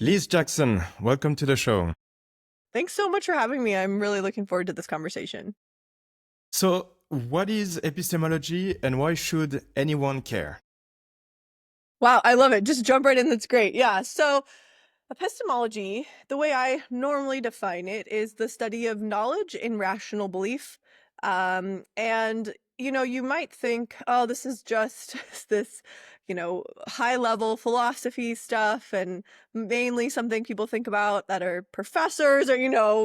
Liz Jackson, welcome to the show. Thanks so much for having me. I'm really looking forward to this conversation. So, what is epistemology and why should anyone care? Wow, I love it. Just jump right in. That's great. Yeah. So, epistemology, the way I normally define it, is the study of knowledge in rational belief. You might think, oh, this is just this, high level philosophy stuff, and mainly something people think about that are professors or,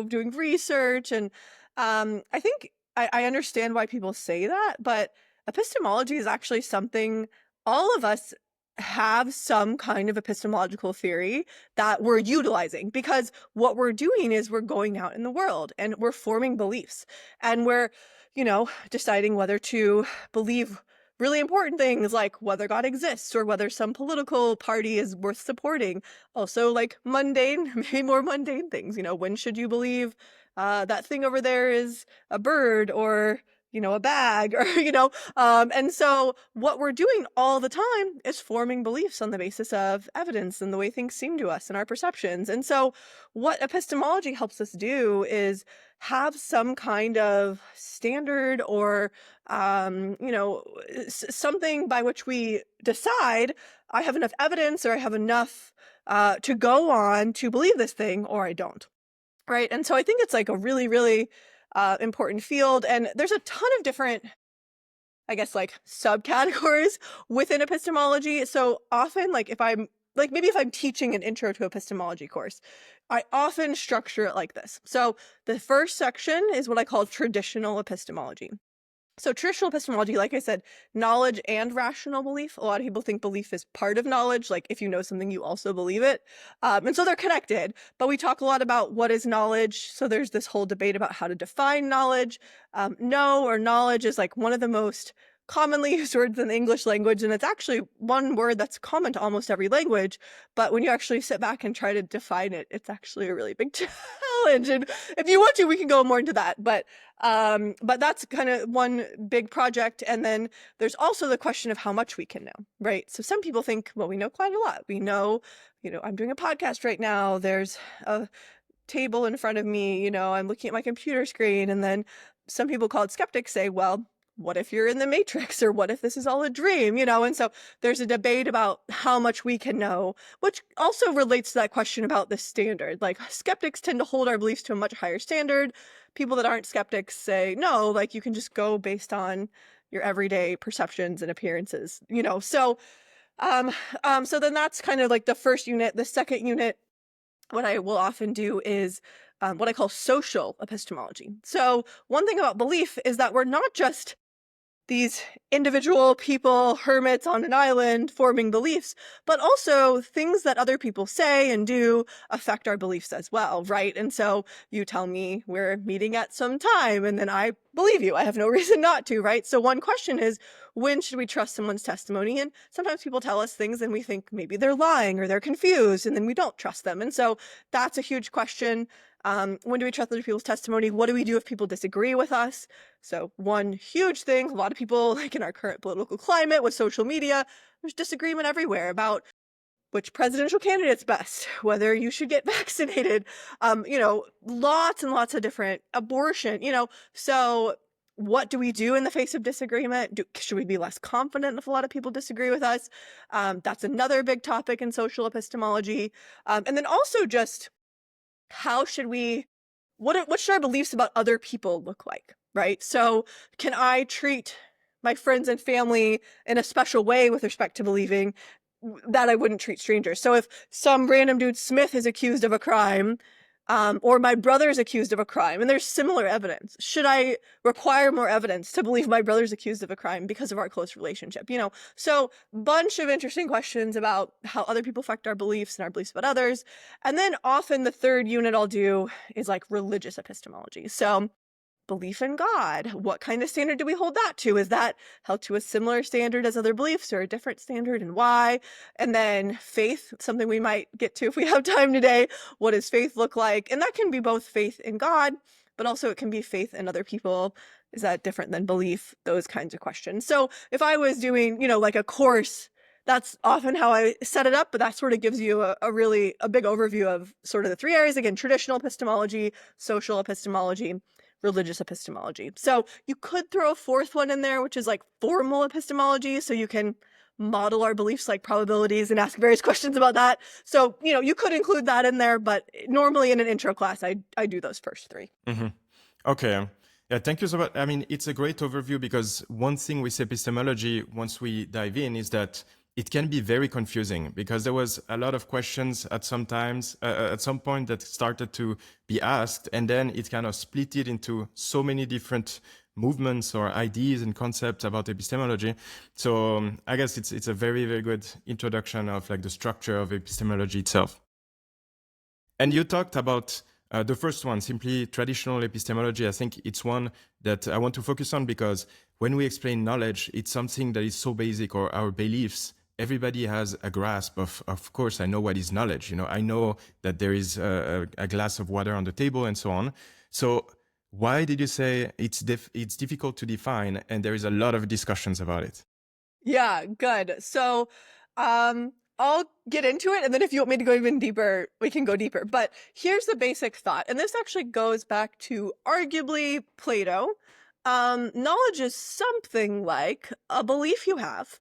doing research. And I think I understand why people say that, but epistemology is actually something all of us have some kind of epistemological theory that we're utilizing, because what we're doing is we're going out in the world and we're forming beliefs, and we're deciding whether to believe really important things like whether God exists or whether some political party is worth supporting. Also, like mundane, maybe more mundane things, when should you believe that thing over there is a bird or a bag or and so what we're doing all the time is forming beliefs on the basis of evidence and the way things seem to us and our perceptions. And so what epistemology helps us do is have some kind of standard or something by which we decide I have enough evidence or I have enough to go on to believe this thing or I don't. Right. And so I think it's like a really, really important field. And there's a ton of different, I guess, like subcategories within epistemology. So often, maybe if I'm teaching an intro to epistemology course, I often structure it like this. So the first section is what I call traditional epistemology. So traditional epistemology, like I said, knowledge and rational belief. A lot of people think belief is part of knowledge. Like if you know something, you also believe it. And so they're connected. But we talk a lot about what is knowledge. So there's this whole debate about how to define knowledge. Know or knowledge is like one of the most commonly used words in the English language. And it's actually one word that's common to almost every language. But when you actually sit back and try to define it, it's actually a really big challenge. And if you want to, we can go more into that. But that's kind of one big project. And then there's also the question of how much we can know, right? So some people think, well, we know quite a lot. We know, I'm doing a podcast right now. There's a table in front of me, I'm looking at my computer screen. And then some people called skeptics say, well, what if you're in the matrix, or what if this is all a dream, and so there's a debate about how much we can know, which also relates to that question about the standard. Like skeptics tend to hold our beliefs to a much higher standard. People that aren't skeptics say, no, like you can just go based on your everyday perceptions and appearances, so so then that's kind of like the first unit. The second unit, what I will often do is what I call social epistemology. So one thing about belief is that we're not just these individual people, hermits on an island forming beliefs, but also things that other people say and do affect our beliefs as well, right? And so you tell me we're meeting at some time, and then I believe you. I have no reason not to, right? So one question is, when should we trust someone's testimony? And sometimes people tell us things and we think maybe they're lying or they're confused, and then we don't trust them. And so that's a huge question. When do we trust other people's testimony? What do we do if people disagree with us? So one huge thing, a lot of people, like in our current political climate with social media, there's disagreement everywhere about which presidential candidate's best, whether you should get vaccinated, lots and lots of different abortion, so what do we do in the face of disagreement? Should we be less confident if a lot of people disagree with us? That's another big topic in social epistemology. And then also just how should we, what should our beliefs about other people look like, right? So can I treat my friends and family in a special way with respect to believing that I wouldn't treat strangers? So if some random dude Smith is accused of a crime, or my brother's accused of a crime, and there's similar evidence, should I require more evidence to believe my brother's accused of a crime because of our close relationship? So bunch of interesting questions about how other people affect our beliefs and our beliefs about others. And then often the third unit I'll do is like religious epistemology. So belief in God, what kind of standard do we hold that to? Is that held to a similar standard as other beliefs, or a different standard, and why? And then faith, something we might get to if we have time today. What does faith look like? And that can be both faith in God, but also it can be faith in other people. Is that different than belief? Those kinds of questions. So if I was doing, like a course that's often how I set it up, but that sort of gives you a really big overview of sort of the three areas. Again, traditional epistemology, social epistemology, religious epistemology. So you could throw a fourth one in there, which is like formal epistemology. So you can model our beliefs like probabilities and ask various questions about that. So, you could include that in there, but normally in an intro class, I do those first three. Mm-hmm. Okay. Yeah, thank you so much. I mean, it's a great overview, because one thing with epistemology, once we dive in, is that it can be very confusing, because there was a lot of questions at some point that started to be asked, and then it kind of split it into so many different movements or ideas and concepts about epistemology. So I guess it's a very, very good introduction of like the structure of epistemology itself. And you talked about the first one, simply traditional epistemology. I think it's one that I want to focus on, because when we explain knowledge, it's something that is so basic, or our beliefs. Everybody has a grasp of course, I know what is knowledge. I know that there is a glass of water on the table and so on. So why did you say it's difficult to define, and there is a lot of discussions about it? Yeah, good. So, I'll get into it, and then if you want me to go even deeper, we can go deeper. But here's the basic thought, and this actually goes back to arguably Plato. Knowledge is something like a belief you have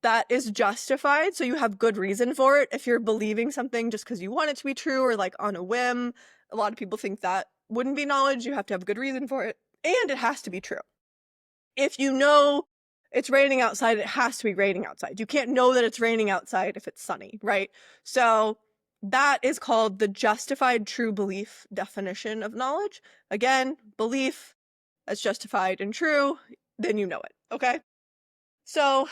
that is justified, so you have good reason for it. If you're believing something just because you want it to be true, or like on a whim, a lot of people think that wouldn't be knowledge. You have to have good reason for it, and it has to be true. If you know it's raining outside, it has to be raining outside. You can't know that it's raining outside if it's sunny, right? So that is called the justified true belief definition of knowledge. Again, belief that's justified and true, then you know it, okay? So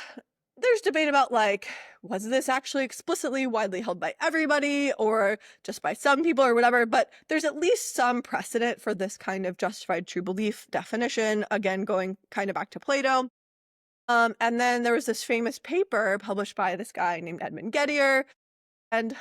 there's debate about like, was this actually explicitly widely held by everybody or just by some people or whatever, but there's at least some precedent for this kind of justified true belief definition, again, going kind of back to Plato. And then there was this famous paper published by this guy named Edmund Gettier. And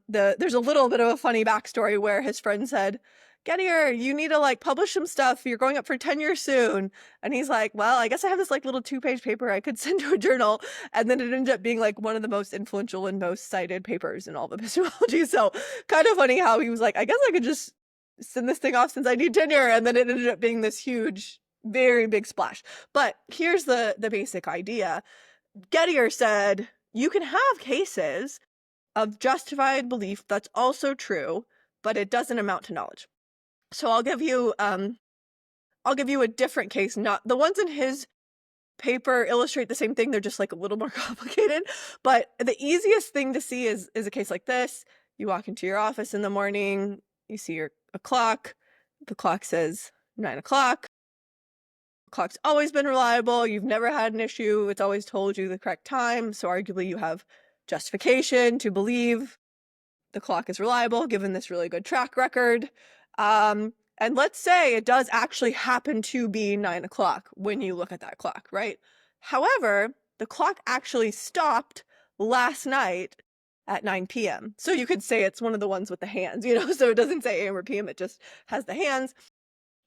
there's a little bit of a funny backstory where his friend said, Gettier, you need to like publish some stuff. You're going up for tenure soon. And he's like, well, I guess I have this like little 2-page paper I could send to a journal. And then it ended up being like one of the most influential and most cited papers in all of epistemology. So kind of funny how he was like, I guess I could just send this thing off since I need tenure. And then it ended up being this huge, very big splash. But here's the basic idea. Gettier said, you can have cases of justified belief that's also true, but it doesn't amount to knowledge. So I'll give you a different case. Not the ones in his paper illustrate the same thing. They're just like a little more complicated. But the easiest thing to see is a case like this. You walk into your office in the morning, you see a clock. The clock says 9 o'clock. The clock's always been reliable. You've never had an issue. It's always told you the correct time. So arguably you have justification to believe the clock is reliable, given this really good track record. And let's say it does actually happen to be 9 o'clock when you look at that clock, right? However, the clock actually stopped last night at 9 p.m. So you could say it's one of the ones with the hands, so it doesn't say AM or PM, it just has the hands.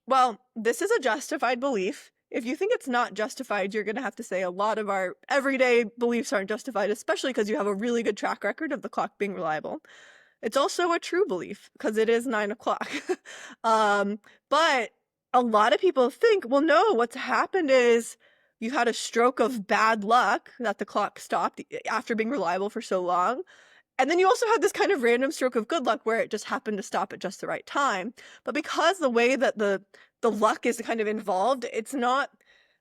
Well, this is a justified belief. If you think it's not justified, you're going to have to say a lot of our everyday beliefs aren't justified, especially because you have a really good track record of the clock being reliable. It's also a true belief because it is 9 o'clock. But a lot of people think, well, no, what's happened is you had a stroke of bad luck that the clock stopped after being reliable for so long. And then you also had this kind of random stroke of good luck where it just happened to stop at just the right time. But because the way that the luck is kind of involved, it's not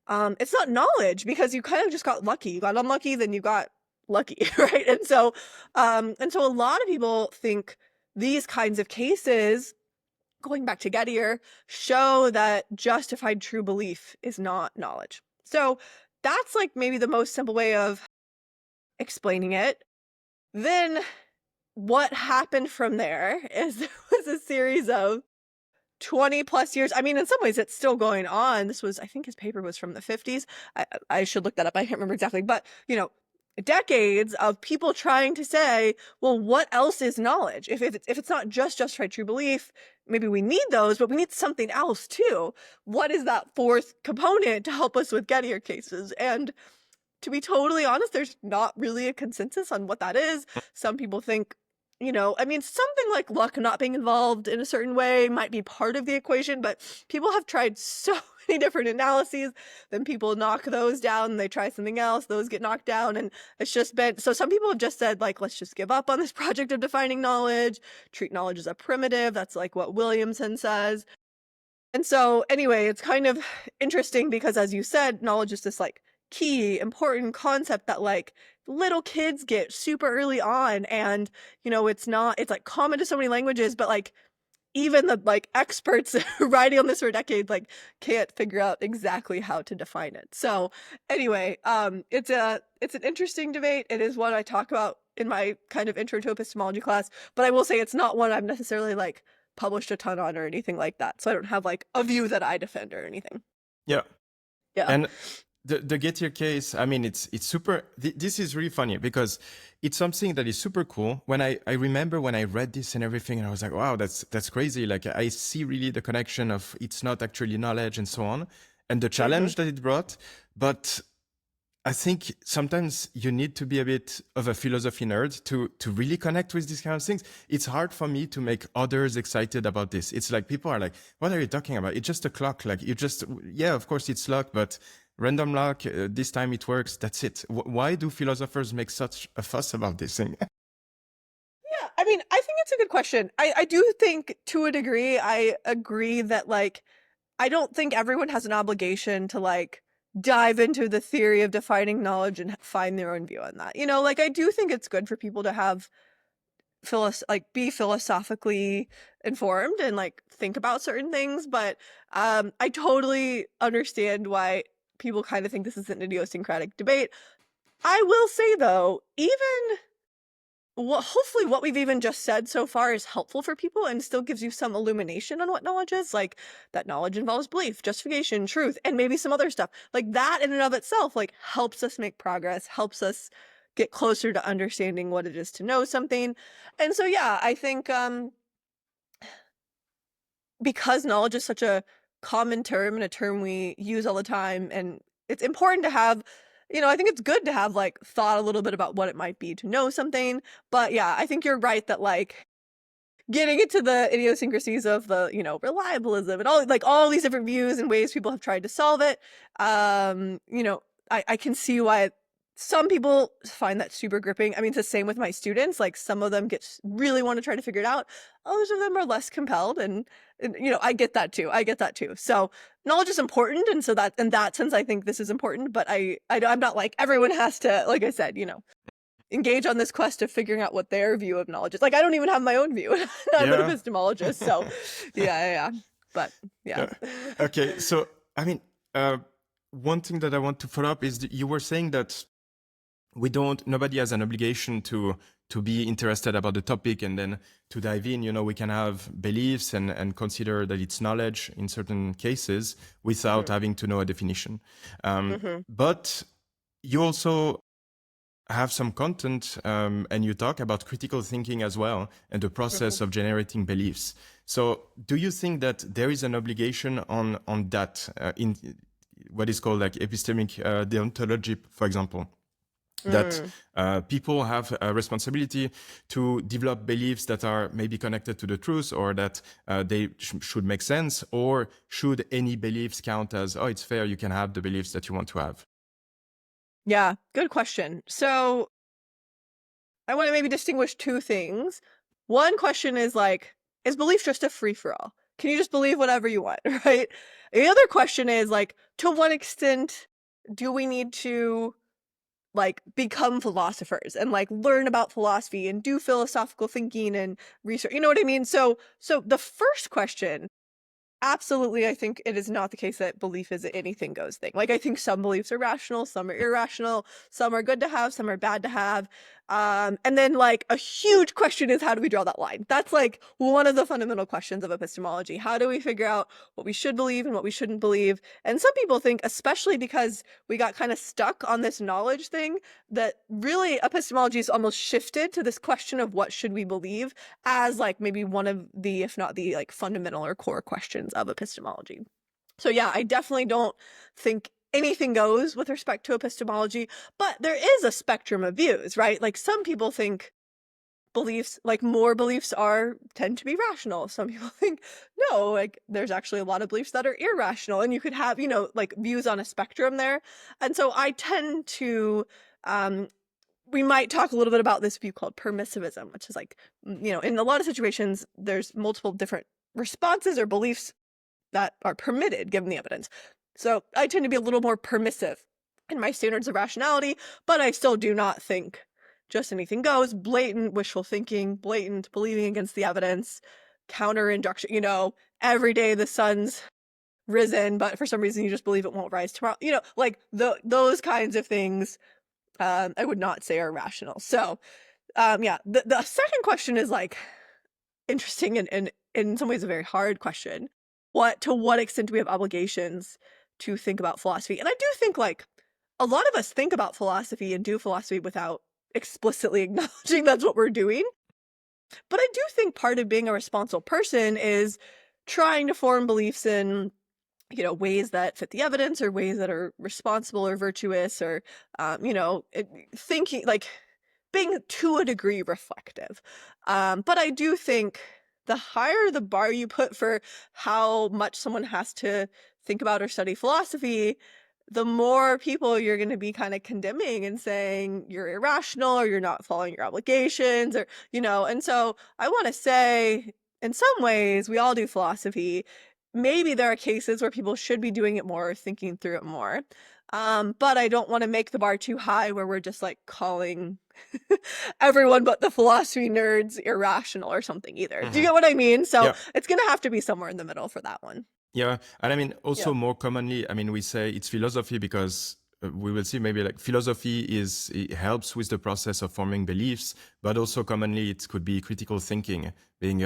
knowledge, because you kind of just got lucky. You got unlucky, then you got lucky, right? And so a lot of people think these kinds of cases, going back to Gettier, show that justified true belief is not knowledge. So that's like maybe the most simple way of explaining it. Then what happened from there is there was a series of 20 plus years. I mean, in some ways it's still going on. This was, I think his paper was from the 50s. I should look that up. I can't remember exactly, but decades of people trying to say, well, what else is knowledge? If it's not just justified true belief, maybe we need those, but we need something else too. What is that fourth component to help us with Gettier cases? And to be totally honest, there's not really a consensus on what that is. Some people think, I mean, something like luck not being involved in a certain way might be part of the equation, but people have tried so many different analyses. Then people knock those down and they try something else. Those get knocked down. And it's just been, so some people have just said, like, let's just give up on this project of defining knowledge, treat knowledge as a primitive. That's like what Williamson says. And so anyway, it's kind of interesting because, as you said, knowledge is this like key, important concept that like little kids get super early on. And, it's like common to so many languages, but like even the like experts writing on this for decades, like can't figure out exactly how to define it. So anyway, it's an interesting debate. It is one I talk about in my kind of intro to epistemology class, but I will say it's not one I've necessarily like published a ton on or anything like that. So I don't have like a view that I defend or anything. Yeah. Yeah. And the Gettier case, I mean, it's super, this is really funny because it's something that is super cool. When I remember when I read this and everything, and I was like, wow, that's crazy. Like I see really the connection of it's not actually knowledge and so on, and the challenge that it brought. But I think sometimes you need to be a bit of a philosophy nerd to really connect with these kind of things. It's hard for me to make others excited about this. It's like people are like, what are you talking about? It's just a clock. Like yeah, of course it's luck, but random luck, this time it works, that's it. Why do philosophers make such a fuss about this thing? Yeah, I mean, I think it's a good question. I do think to a degree, I agree that like, I don't think everyone has an obligation to like dive into the theory of defining knowledge and find their own view on that. Like I do think it's good for people to have be philosophically informed and like think about certain things, but I totally understand why people kind of think this is an idiosyncratic debate. I will say though, hopefully what we've even just said so far is helpful for people and still gives you some illumination on what knowledge is, like that knowledge involves belief, justification, truth, and maybe some other stuff. Like that in and of itself, like helps us make progress, helps us get closer to understanding what it is to know something. And so, yeah, I think because knowledge is such a common term and a term we use all the time, and it's important to have, I think it's good to have like thought a little bit about what it might be to know something. But yeah, I think you're right that like getting into the idiosyncrasies of the, reliabilism and all these different views and ways people have tried to solve it. I can see why some people find that super gripping. I mean, it's the same with my students. Like some of them really want to try to figure it out. Others of them are less compelled. And I get that too. So knowledge is important. And so that, in that sense, I think this is important, but I'm not like everyone has to, like I said, engage on this quest of figuring out what their view of knowledge is. Like, I don't even have my own view. I'm an epistemologist. So yeah. But yeah. Okay. So, I mean, one thing that I want to follow up is you were saying that nobody has an obligation to be interested about the topic and then to dive in. We can have beliefs and consider that it's knowledge in certain cases without having to know a definition. But you also have some content and you talk about critical thinking as well and the process of generating beliefs. So do you think that there is an obligation on that in what is called like epistemic deontology, for example? That people have a responsibility to develop beliefs that are maybe connected to the truth, or that they should make sense, or should any beliefs count as, it's fair, you can have the beliefs that you want to have? Yeah, good question. So I want to maybe distinguish two things. One question is like, is belief just a free-for-all? Can you just believe whatever you want, right? The other question is like, to what extent do we need to like become philosophers and like learn about philosophy and do philosophical thinking and research? You know what I mean? So the first question, absolutely, I think it is not the case that belief is an anything goes thing. Like, I think some beliefs are rational, some are irrational, some are good to have, some are bad to have. And then like a huge question is, how do we draw that line? That's like one of the fundamental questions of epistemology. How do we figure out what we should believe and what we shouldn't believe? And some people think, especially because we got kind of stuck on this knowledge thing, that really epistemology is almost shifted to this question of what should we believe as like maybe one of the, if not the like fundamental or core questions of epistemology. So yeah, I definitely don't think anything goes with respect to epistemology, but there is a spectrum of views, right? Like some people think beliefs, like more beliefs tend to be rational. Some people think no, like there's actually a lot of beliefs that are irrational, and you could have, like views on a spectrum there. And so I tend to, we might talk a little bit about this view called permissivism, which is like, in a lot of situations, there's multiple different responses or beliefs that are permitted given the evidence. So I tend to be a little more permissive in my standards of rationality, but I still do not think just anything goes, blatant wishful thinking, blatant believing against the evidence, counter-induction, every day the sun's risen, but for some reason you just believe it won't rise tomorrow. Like those kinds of things, I would not say are rational. So, yeah, the second question is like interesting and in some ways a very hard question. To what extent do we have obligations to think about philosophy? And I do think like a lot of us think about philosophy and do philosophy without explicitly acknowledging that's what we're doing. But I do think part of being a responsible person is trying to form beliefs in, ways that fit the evidence or ways that are responsible or virtuous or, thinking like being to a degree reflective. But I do think the higher the bar you put for how much someone has to think about or study philosophy, the more people you're going to be kind of condemning and saying you're irrational or you're not following your obligations or, and so I want to say in some ways we all do philosophy. Maybe there are cases where people should be doing it more, thinking through it more. But I don't want to make the bar too high where we're just like calling everyone but the philosophy nerds irrational or something either. Do you get what I mean? So Yeah. it's going to have to be somewhere in the middle for that one. Yeah, and I mean, also Yeah. more commonly, I mean, we say it's philosophy because we will see maybe like philosophy it helps with the process of forming beliefs, but also commonly it could be critical thinking, being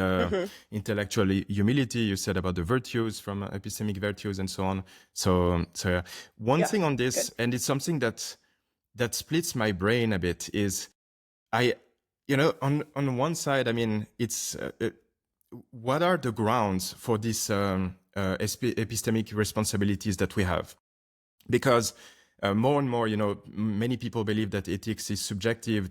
intellectual humility. You said about the virtues from epistemic virtues and so on. So yeah. One thing on this, good. and it's something that splits my brain a bit, is on one side, I mean, it's what are the grounds for these epistemic responsibilities that we have? Because more and more, many people believe that ethics is subjective.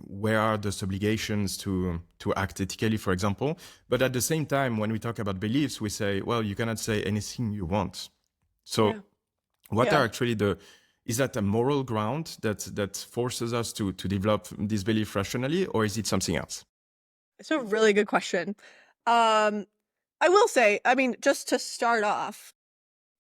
Where are those obligations to act ethically, for example? But at the same time, when we talk about beliefs, we say, well, you cannot say anything you want. So what are actually is that a moral ground that forces us to develop this belief rationally, or is it something else? It's a really good question. I will say, I mean, just to start off,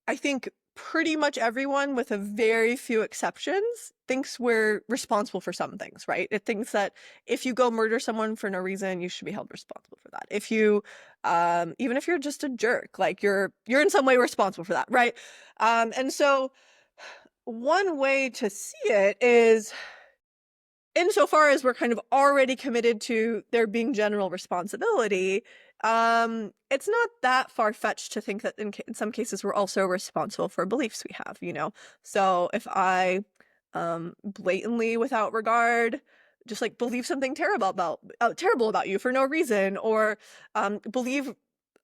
I think pretty much everyone, with a very few exceptions, thinks we're responsible for some things, right? It thinks that if you go murder someone for no reason, you should be held responsible for that. If you, even if you're just a jerk, like you're in some way responsible for that, right? And so one way to see it is, insofar as we're kind of already committed to there being general responsibility, it's not that far-fetched to think that in some cases we're also responsible for beliefs we have, So if I blatantly, without regard, just like believe something terrible about you for no reason, or believe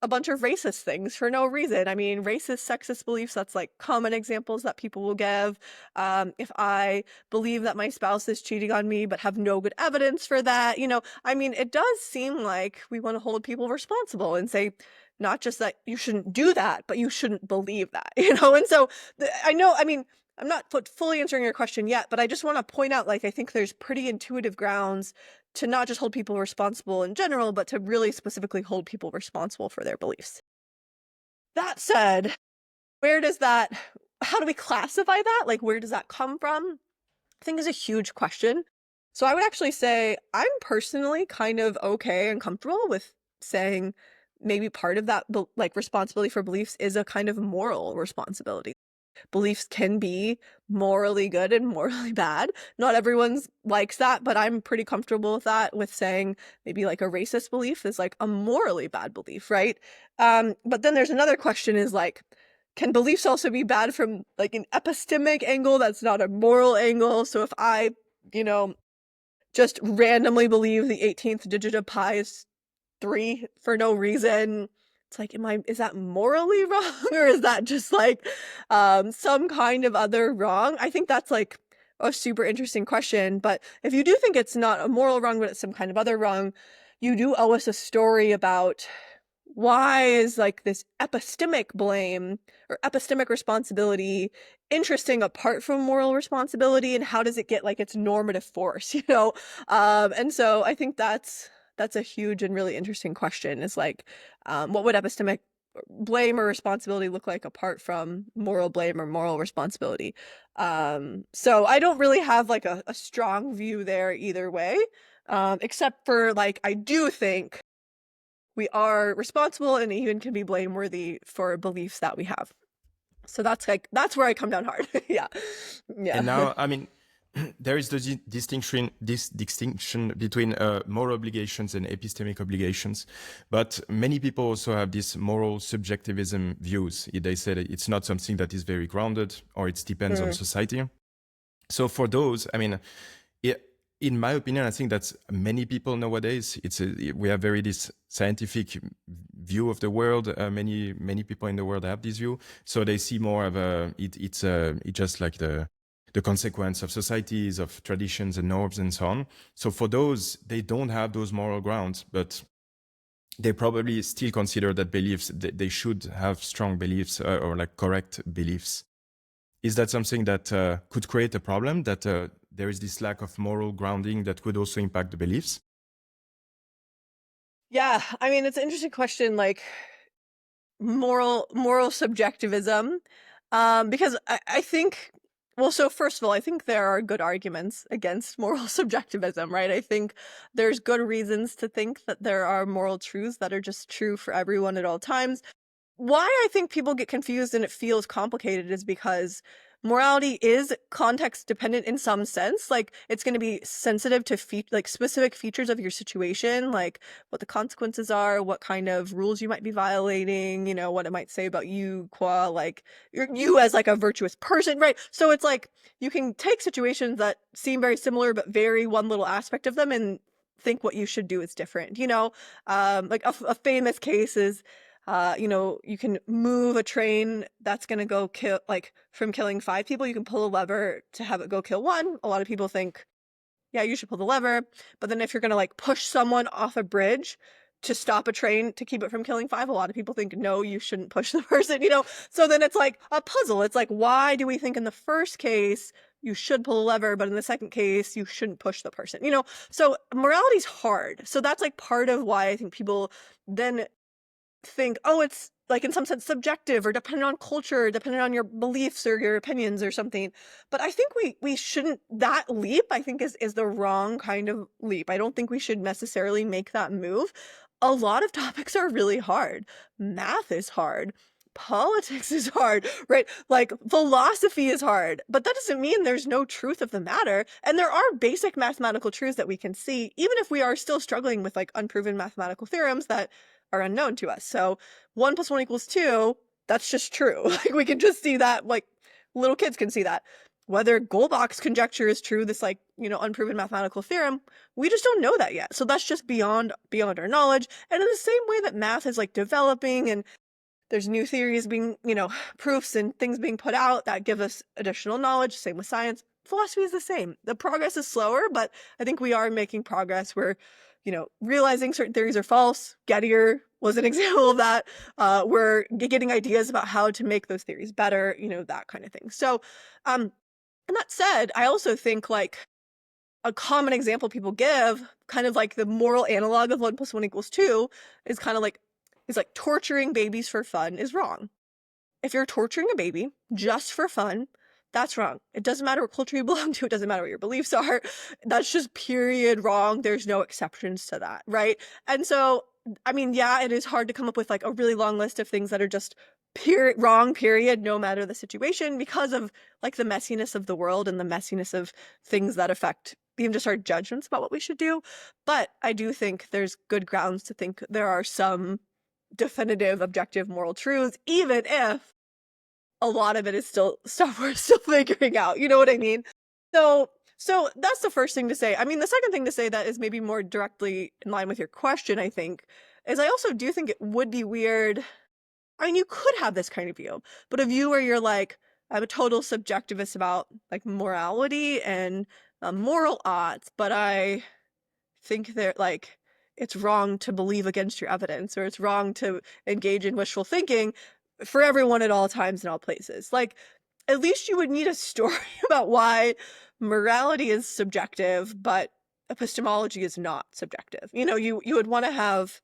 a bunch of racist things for no reason. I mean, racist, sexist beliefs, that's like common examples that people will give. If I believe that my spouse is cheating on me but have no good evidence for that, I mean, it does seem like we want to hold people responsible and say, not just that you shouldn't do that, but you shouldn't believe that, And so I know, I mean, I'm not fully answering your question yet, but I just want to point out, like, I think there's pretty intuitive grounds to not just hold people responsible in general, but to really specifically hold people responsible for their beliefs. That said, how do we classify that? Like, where does that come from? I think is a huge question. So I would actually say I'm personally kind of okay and comfortable with saying maybe part of that, like, responsibility for beliefs is a kind of moral responsibility. Beliefs can be morally good and morally bad. Not everyone likes that, but I'm pretty comfortable with that, with saying maybe like a racist belief is like a morally bad belief, right? But then there's another question, is like, can beliefs also be bad from like an epistemic angle that's not a moral angle? So if I, just randomly believe the 18th digit of pi is 3 for no reason, it's like, is that morally wrong or is that just like some kind of other wrong? I think that's like a super interesting question. But if you do think it's not a moral wrong, but it's some kind of other wrong, you do owe us a story about why is like this epistemic blame or epistemic responsibility interesting apart from moral responsibility, and how does it get like its normative force, you know? And so I think that's a huge and really interesting question, is like, what would epistemic blame or responsibility look like apart from moral blame or moral responsibility? So I don't really have like a strong view there either way, except for like, I do think we are responsible and even can be blameworthy for beliefs that we have. So that's where I come down hard. Yeah. Yeah. And now, I mean, there is the this distinction between moral obligations and epistemic obligations, but many people also have these moral subjectivism views. They say that it's not something that is very grounded, or it depends on society. So for those, I mean, in my opinion, I think that many people nowadays, we have very this scientific view of the world. Many people in the world have this view, so they see more of it's just like the consequence of societies, of traditions and norms and so on. So for those, they don't have those moral grounds, but they probably still consider that beliefs, they should have strong beliefs or like correct beliefs. Is that something that could create a problem, that there is this lack of moral grounding that could also impact the beliefs? Yeah, I mean, it's an interesting question, like moral subjectivism, because I think, well, so first of all, I think there are good arguments against moral subjectivism, right? I think there's good reasons to think that there are moral truths that are just true for everyone at all times. Why I think people get confused and it feels complicated is because morality is context dependent in some sense. Like, it's going to be sensitive to like specific features of your situation, like what the consequences are, what kind of rules you might be violating, you know, what it might say about you qua like you as like a virtuous person, right? So it's like you can take situations that seem very similar but vary one little aspect of them and think what you should do is different, you know? Like a famous case is you know, you can move a train that's going to go kill, like from killing 5 people, you can pull a lever to have it go kill 1. A lot of people think, yeah, you should pull the lever. But then if you're going to like push someone off a bridge to stop a train to keep it from killing 5, a lot of people think, no, you shouldn't push the person, you know? So then it's like a puzzle. It's like, why do we think in the first case you should pull a lever, but in the second case you shouldn't push the person, you know? So morality's hard. So that's like part of why I think people then think, oh, it's like in some sense subjective or dependent on culture, dependent on your beliefs or your opinions or something. But I think we shouldn't, that leap I think is the wrong kind of leap. I don't think we should necessarily make that move. A lot of topics are really hard. Math is hard. Politics is hard, right? Like philosophy is hard, but that doesn't mean there's no truth of the matter. And there are basic mathematical truths that we can see, even if we are still struggling with like unproven mathematical theorems that are unknown to us. So 1 + 1 = 2, that's just true. Like we can just see that, like little kids can see that. Whether Goldbach's conjecture is true, this like, you know, unproven mathematical theorem, we just don't know that yet. So that's just beyond our knowledge. And in the same way that math is like developing and there's new theories being, you know, proofs and things being put out that give us additional knowledge, same with science. Philosophy is the same. The progress is slower, but I think we are making progress. We're, you know, realizing certain theories are false. Gettier was an example of that. We're getting ideas about how to make those theories better, you know, that kind of thing. So, and that said, I also think like a common example people give, kind of like the moral analog of 1 + 1 = 2, is kind of like, is like torturing babies for fun is wrong. If you're torturing a baby just for fun, that's wrong. It doesn't matter what culture you belong to. It doesn't matter what your beliefs are. That's just period wrong. There's no exceptions to that, right? And so, I mean, yeah, it is hard to come up with like a really long list of things that are just wrong, period, no matter the situation, because of like the messiness of the world and the messiness of things that affect even just our judgments about what we should do. But I do think there's good grounds to think there are some definitive, objective moral truths, even if a lot of it is still stuff we're still figuring out. You know what I mean? So that's the first thing to say. I mean, the second thing to say that is maybe more directly in line with your question, I think, is I also do think it would be weird. I mean, you could have this kind of view, but a view where you're like, I'm a total subjectivist about like morality and moral odds, but I think that like it's wrong to believe against your evidence, or it's wrong to engage in wishful thinking for everyone at all times and all places. Like, at least you would need a story about why morality is subjective, but epistemology is not subjective. You would want to have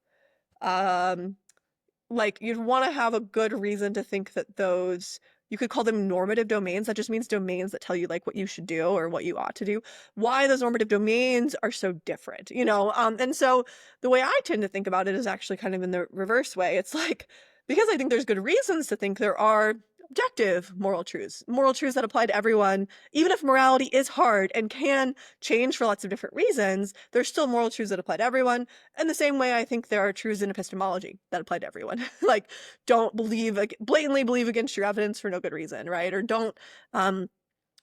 like you'd want to have a good reason to think that those, you could call them normative domains. That just means domains that tell you like what you should do or what you ought to do, why those normative domains are so different. And so the way I tend to think about it is actually kind of in the reverse way. It's like, because I think there's good reasons to think there are objective moral truths that apply to everyone, even if morality is hard and can change for lots of different reasons, there's still moral truths that apply to everyone. And the same way I think there are truths in epistemology that apply to everyone. Like, don't blatantly believe against your evidence for no good reason, right? Or don't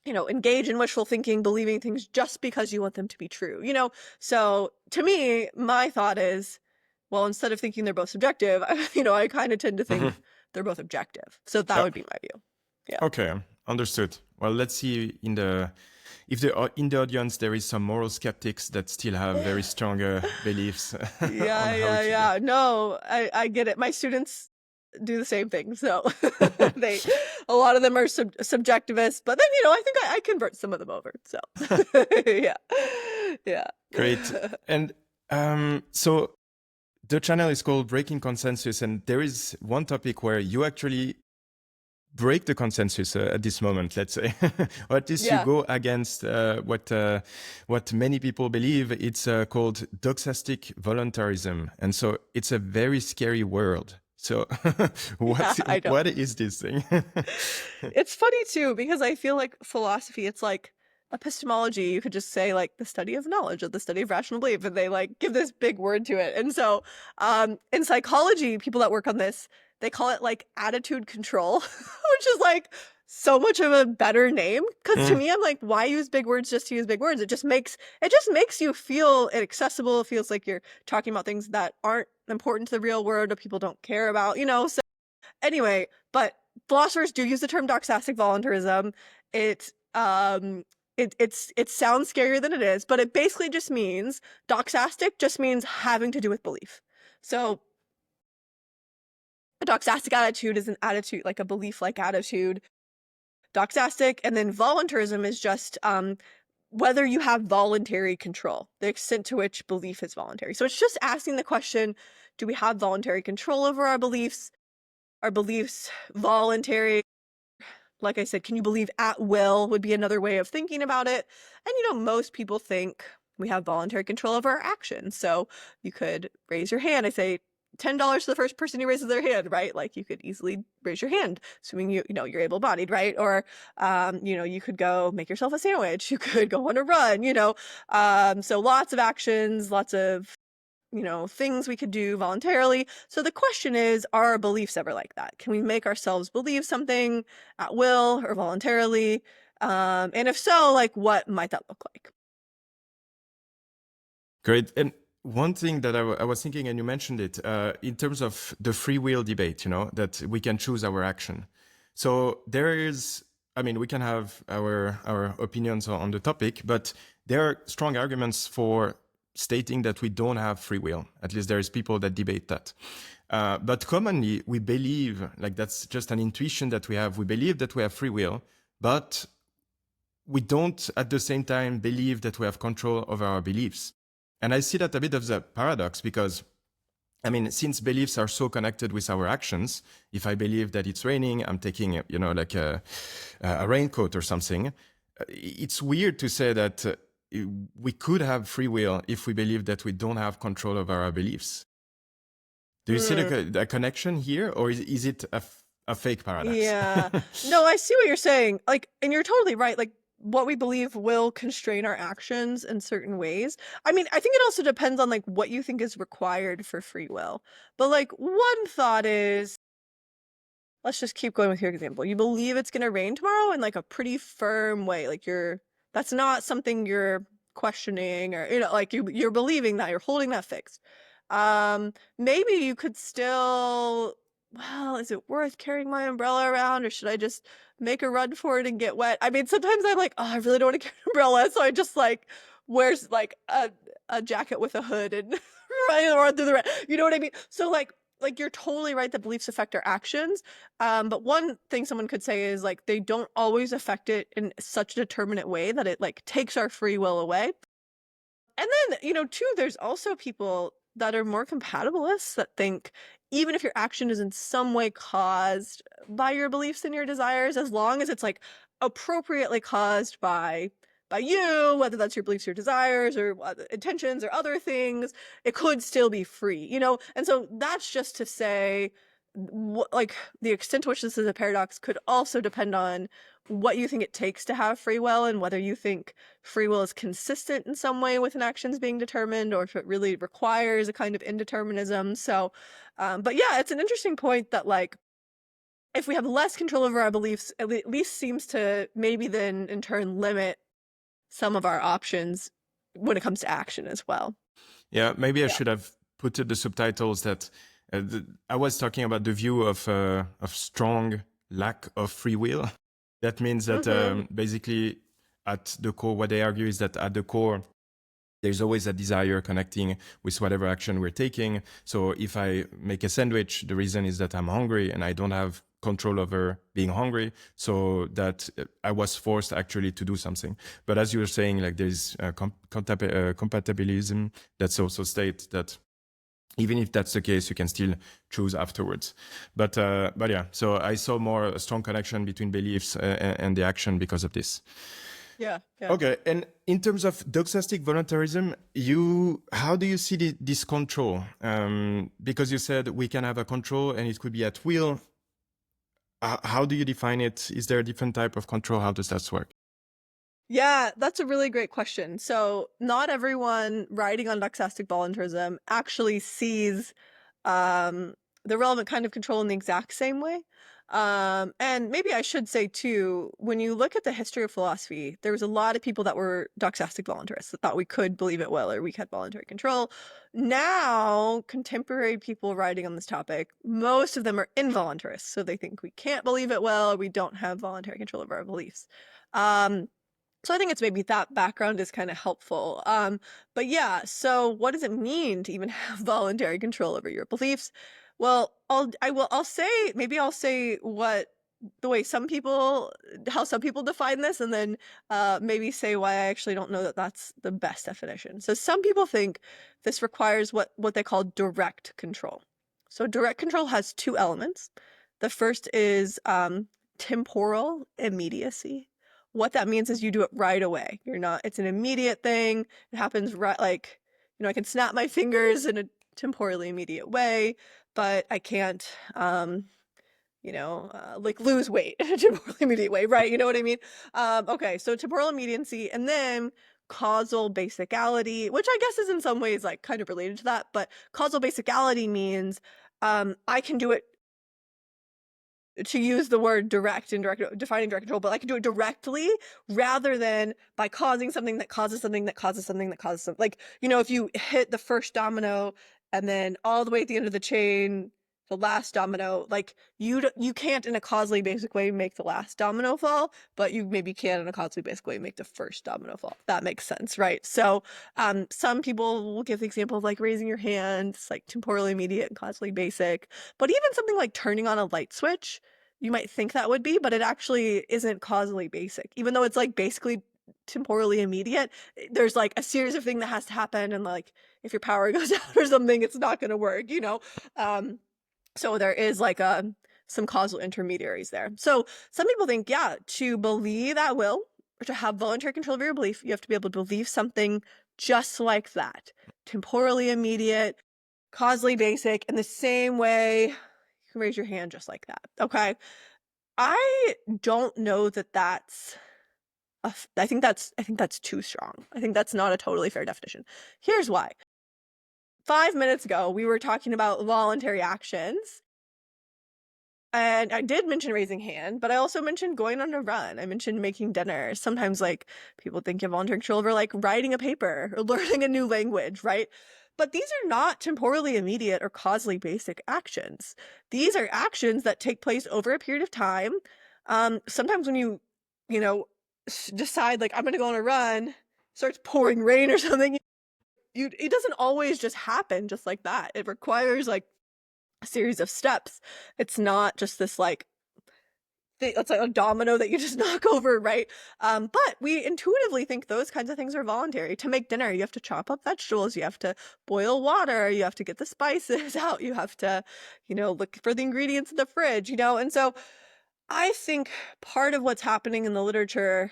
engage in wishful thinking, believing things just because you want them to be true. So to me, my thought is, well, instead of thinking they're both subjective, I kind of tend to think they're both objective. So that would be my view. Yeah. Okay, understood. Well, let's see in the audience there is some moral skeptics that still have very strong beliefs. Yeah. No, I get it. My students do the same thing. So a lot of them are subjectivists, but then I think I convert some of them over. So yeah. Great. And so the channel is called Breaking Consensus, and there is one topic where you actually break the consensus at this moment, let's say, or at least you go against what many people believe. It's called Doxastic voluntarism, and so it's a very scary world. So what is this thing? It's funny too, because I feel like philosophy, it's like epistemology, you could just say like the study of knowledge or the study of rational belief, and they like give this big word to it. And so in psychology, people that work on this, they call it like attitude control, which is like so much of a better name. Because to me, I'm like, why use big words just to use big words? It just makes you feel inaccessible. It feels like you're talking about things that aren't important to the real world or people don't care about, So anyway, but philosophers do use the term doxastic voluntarism. It sounds scarier than it is, but it basically just means, doxastic just means having to do with belief. So a doxastic attitude is an attitude, like a belief-like attitude. Doxastic, and then voluntarism is just whether you have voluntary control, the extent to which belief is voluntary. So it's just asking the question, do we have voluntary control over our beliefs? Are beliefs voluntary? Like I said, can you believe at will would be another way of thinking about it. And most people think we have voluntary control over our actions. So you could raise your hand. I say $10 to the first person who raises their hand, right? Like, you could easily raise your hand, assuming you're able-bodied, right? Or you could go make yourself a sandwich. You could go on a run. So lots of actions, lots of things we could do voluntarily. So the question is, are our beliefs ever like that? Can we make ourselves believe something at will or voluntarily? And if so, like, what might that look like? Great. And one thing that I was thinking, and you mentioned it, in terms of the free will debate, that we can choose our action. So there is, we can have our opinions on the topic, but there are strong arguments for stating that we don't have free will. At least there is people that debate that. But commonly, we believe, like, that's just an intuition that we have. We believe that we have free will, but we don't at the same time believe that we have control over our beliefs. And I see that a bit of the paradox, because since beliefs are so connected with our actions, if I believe that it's raining, I'm taking, like a raincoat or something. It's weird to say that we could have free will if we believe that we don't have control over our beliefs. Do you see a connection here, or is it a fake paradox? Yeah. No, I see what you're saying. Like, and you're totally right. Like, what we believe will constrain our actions in certain ways. I think it also depends on like what you think is required for free will. But like, one thought is, let's just keep going with your example. You believe it's going to rain tomorrow in like a pretty firm way. Like, that's not something you're questioning, or like you're believing that, you're holding that fixed. Maybe you could still, well, is it worth carrying my umbrella around, or should I just make a run for it and get wet? I mean, sometimes I'm like, oh, I really don't want to carry an umbrella, so I just like wears like a jacket with a hood and run through the rain. You know what I mean? So like you're totally right that beliefs affect our actions. But one thing someone could say is like they don't always affect it in such a determinate way that it like takes our free will away. And then, too, there's also people that are more compatibilists that think even if your action is in some way caused by your beliefs and your desires, as long as it's like appropriately caused by you, whether that's your beliefs or desires or intentions or other things, it could still be free. And so that's just to say, like the extent to which this is a paradox could also depend on what you think it takes to have free will and whether you think free will is consistent in some way with an actions being determined, or if it really requires a kind of indeterminism. So, but yeah, it's an interesting point that like, if we have less control over our beliefs, at least seems to maybe then in turn limit some of our options when it comes to action as well. Yeah, maybe I should have put the subtitles that I was talking about the view of strong lack of free will. That means that basically at the core, what they argue is that at the core, there's always a desire connecting with whatever action we're taking. So if I make a sandwich, the reason is that I'm hungry and I don't have control over being hungry. So that I was forced actually to do something. But as you were saying, like there's compatibilism that's also state that even if that's the case, you can still choose afterwards. But yeah, so I saw more a strong connection between beliefs and the action because of this. Yeah. Okay, and in terms of doxastic voluntarism, how do you see this control? Because you said we can have a control and it could be at will. How do you define it? Is there a different type of control? How does that work? Yeah, that's a really great question. So not everyone writing on doxastic voluntarism actually sees the relevant kind of control in the exact same way. And maybe I should say too, when you look at the history of philosophy, there was a lot of people that were doxastic voluntarists that thought we could believe it well or we had voluntary control. Now, contemporary people writing on this topic, most of them are involuntarists. So they think we can't believe it well, or we don't have voluntary control over our beliefs. So I think it's maybe that background is kind of helpful. But yeah, so what does it mean to even have voluntary control over your beliefs? Well, I'll say what the way how some people define this, and then maybe say why I actually don't know that that's the best definition. So some people think this requires what they call direct control. So direct control has two elements. The first is temporal immediacy. What that means is you do it right away. It's an immediate thing. It happens right, like, I can snap my fingers in a temporally immediate way, but I can't, like lose weight in a temporally immediate way, right? You know what I mean? Okay, so temporal immediacy, and then causal basicality, which I guess is in some ways like kind of related to that, but causal basicality means I can do it, to use the word defining direct control, but I can do it directly rather than by causing something that causes something that causes something that causes something. Like, if you hit the first domino and then all the way at the end of the chain, the last domino, like you can't in a causally basic way make the last domino fall, but you maybe can in a causally basic way make the first domino fall. That makes sense, right? So some people will give the example of like raising your hand. It's like temporally immediate and causally basic. But even something like turning on a light switch, you might think that would be, but it actually isn't causally basic. Even though it's like basically temporally immediate, there's like a series of things that has to happen, and like if your power goes out or something, it's not going to work, so there is like some causal intermediaries there. So some people think, yeah, to believe at will or to have voluntary control of your belief, you have to be able to believe something just like that, temporally immediate, causally basic, in the same way. You can raise your hand just like that. Okay. I don't know that that's I think that's too strong. I think that's not a totally fair definition. Here's why. 5 minutes ago, we were talking about voluntary actions. And I did mention raising hand, but I also mentioned going on a run. I mentioned making dinner. Sometimes like people think you have voluntary control over like writing a paper or learning a new language, right? But these are not temporally immediate or causally basic actions. These are actions that take place over a period of time. Sometimes when you decide like I'm going to go on a run, starts pouring rain or something, it doesn't always just happen just like that. It requires like a series of steps. It's not just this like it's like a domino that you just knock over, right? But we intuitively think those kinds of things are voluntary. To make dinner, you have to chop up vegetables, you have to boil water, you have to get the spices out, you have to, look for the ingredients in the fridge, and so I think part of what's happening in the literature,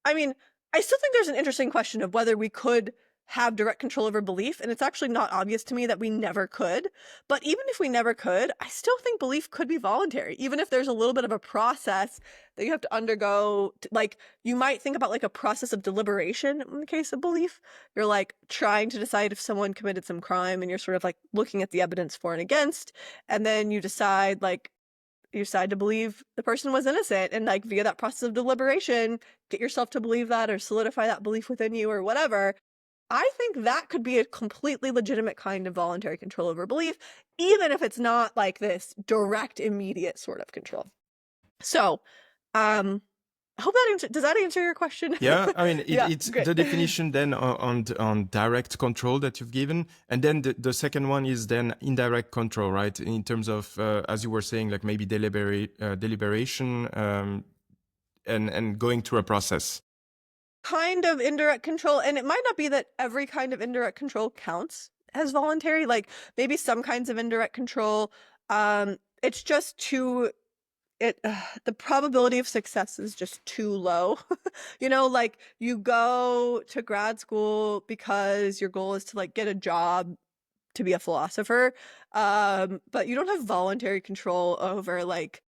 I mean, I still think there's an interesting question of whether we could have direct control over belief, and it's actually not obvious to me that we never could. But even if we never could, I still think belief could be voluntary, even if there's a little bit of a process that you have to undergo. Like, you might think about like a process of deliberation in the case of belief. You're like trying to decide if someone committed some crime, and you're sort of like looking at the evidence for and against, and then you decide to believe the person was innocent, and like via that process of deliberation, get yourself to believe that or solidify that belief within you or whatever. I think that could be a completely legitimate kind of voluntary control over belief, even if it's not like this direct, immediate sort of control. So, I hope does that answer your question? Yeah, I mean, Yeah, it's great. the definition then on direct control that you've given. And then the second one is then indirect control, right? In terms of, as you were saying, like maybe deliberation and going through a process. Kind of indirect control, and it might not be that every kind of indirect control counts as voluntary. Like maybe some kinds of indirect control, it's just too the probability of success is just too low. Like you go to grad school because your goal is to like get a job to be a philosopher, but you don't have voluntary control over like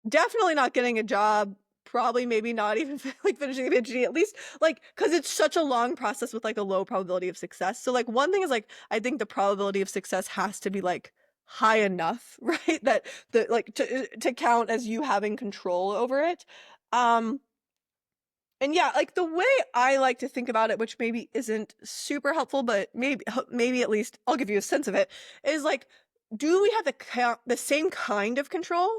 definitely not getting a job, probably maybe not even like finishing the PhD, at least like because it's such a long process with like a low probability of success. So like one thing is like I think the probability of success has to be like high enough, right? That the like to count as you having control over it. And yeah, like the way I like to think about it, which maybe isn't super helpful, but maybe at least I'll give you a sense of it, is like, do we have the same kind of control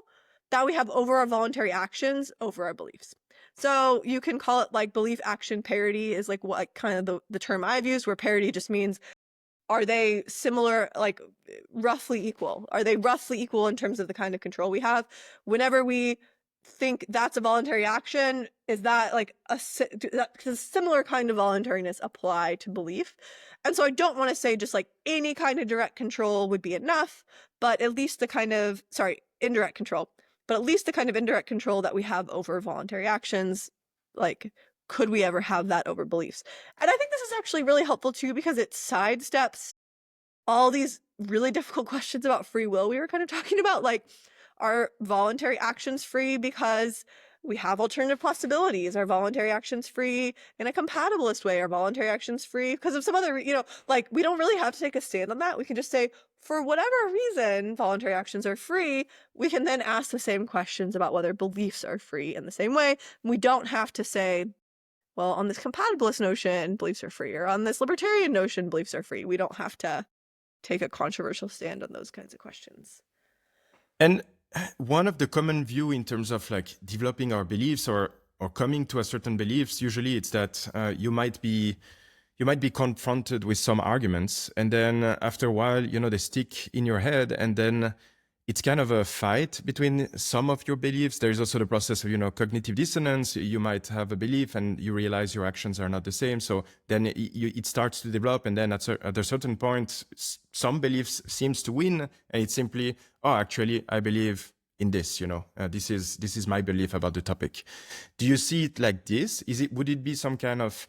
that we have over our voluntary actions over our beliefs? So you can call it like belief action parity is like what kind of the term I've used, where parity just means are they similar, like roughly equal? Are they roughly equal in terms of the kind of control we have? Whenever we think that's a voluntary action, is that like does a similar kind of voluntariness apply to belief? And so I don't want to say just like any kind of direct control would be enough, but at least indirect control, but at least the kind of indirect control that we have over voluntary actions, like could we ever have that over beliefs? And I think this is actually really helpful too, because it sidesteps all these really difficult questions about free will we were kind of talking about. Like, are voluntary actions free because we have alternative possibilities? Are voluntary actions free in a compatibilist way? Are voluntary actions free because of some other, like we don't really have to take a stand on that. We can just say, for whatever reason, voluntary actions are free. We can then ask the same questions about whether beliefs are free in the same way. We don't have to say, well, on this compatibilist notion, beliefs are free, or on this libertarian notion, beliefs are free. We don't have to take a controversial stand on those kinds of questions. And one of the common view in terms of like developing our beliefs or coming to a certain beliefs, usually it's that you might be confronted with some arguments, and then after a while, they stick in your head, and then it's kind of a fight between some of your beliefs. There is also the process of, cognitive dissonance. You might have a belief and you realize your actions are not the same. So then it starts to develop. And then at a certain point, some beliefs seems to win. And it's simply, oh, actually, I believe in this, this is my belief about the topic. Do you see it like this? Would it be some kind of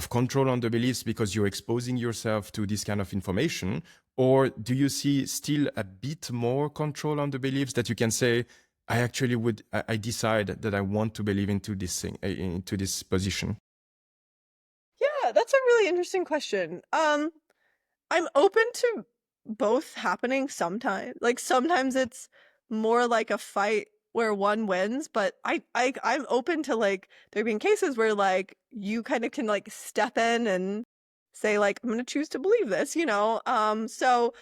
control on the beliefs because you're exposing yourself to this kind of information? Or do you see still a bit more control on the beliefs that you can say, I decide that I want to believe into this thing, into this position? Yeah, that's a really interesting question. I'm open to both happening sometimes. Like sometimes it's more like a fight where one wins, but I'm open to like there being cases where like you kind of can like step in and say like, I'm going to choose to believe this, So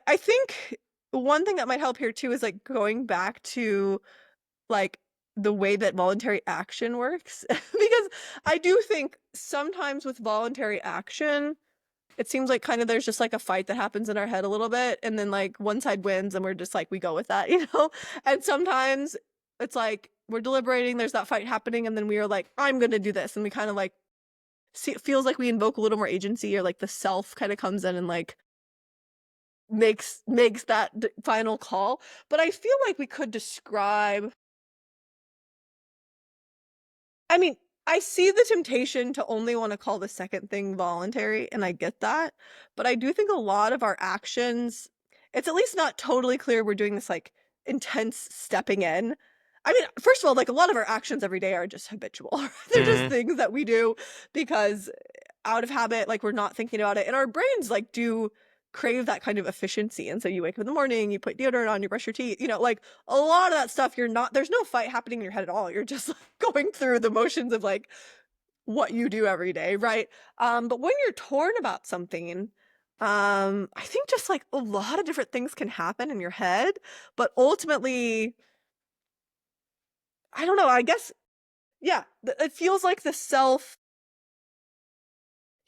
I think one thing that might help here too is like going back to like the way that voluntary action works, because I do think sometimes with voluntary action, it seems like kind of there's just like a fight that happens in our head a little bit, and then like one side wins and we're just like, we go with that, And sometimes it's like we're deliberating, there's that fight happening, and then we are like, I'm gonna do this, and we kind of like see, it feels like we invoke a little more agency, or like the self kind of comes in and like makes that final call. But I feel like we could describe, I mean, I see the temptation to only want to call the second thing voluntary, and I get that. But I do think a lot of our actions, it's at least not totally clear we're doing this like intense stepping in. I mean, first of all, like a lot of our actions every day are just habitual. They're just things that we do because out of habit, like we're not thinking about it. And our brains like do crave that kind of efficiency. And so you wake up in the morning, you put deodorant on, you brush your teeth, like a lot of that stuff, there's no fight happening in your head at all. You're just like going through the motions of like what you do every day, right? But when you're torn about something, I think just like a lot of different things can happen in your head, but ultimately, I don't know, I guess, yeah, it feels like the self.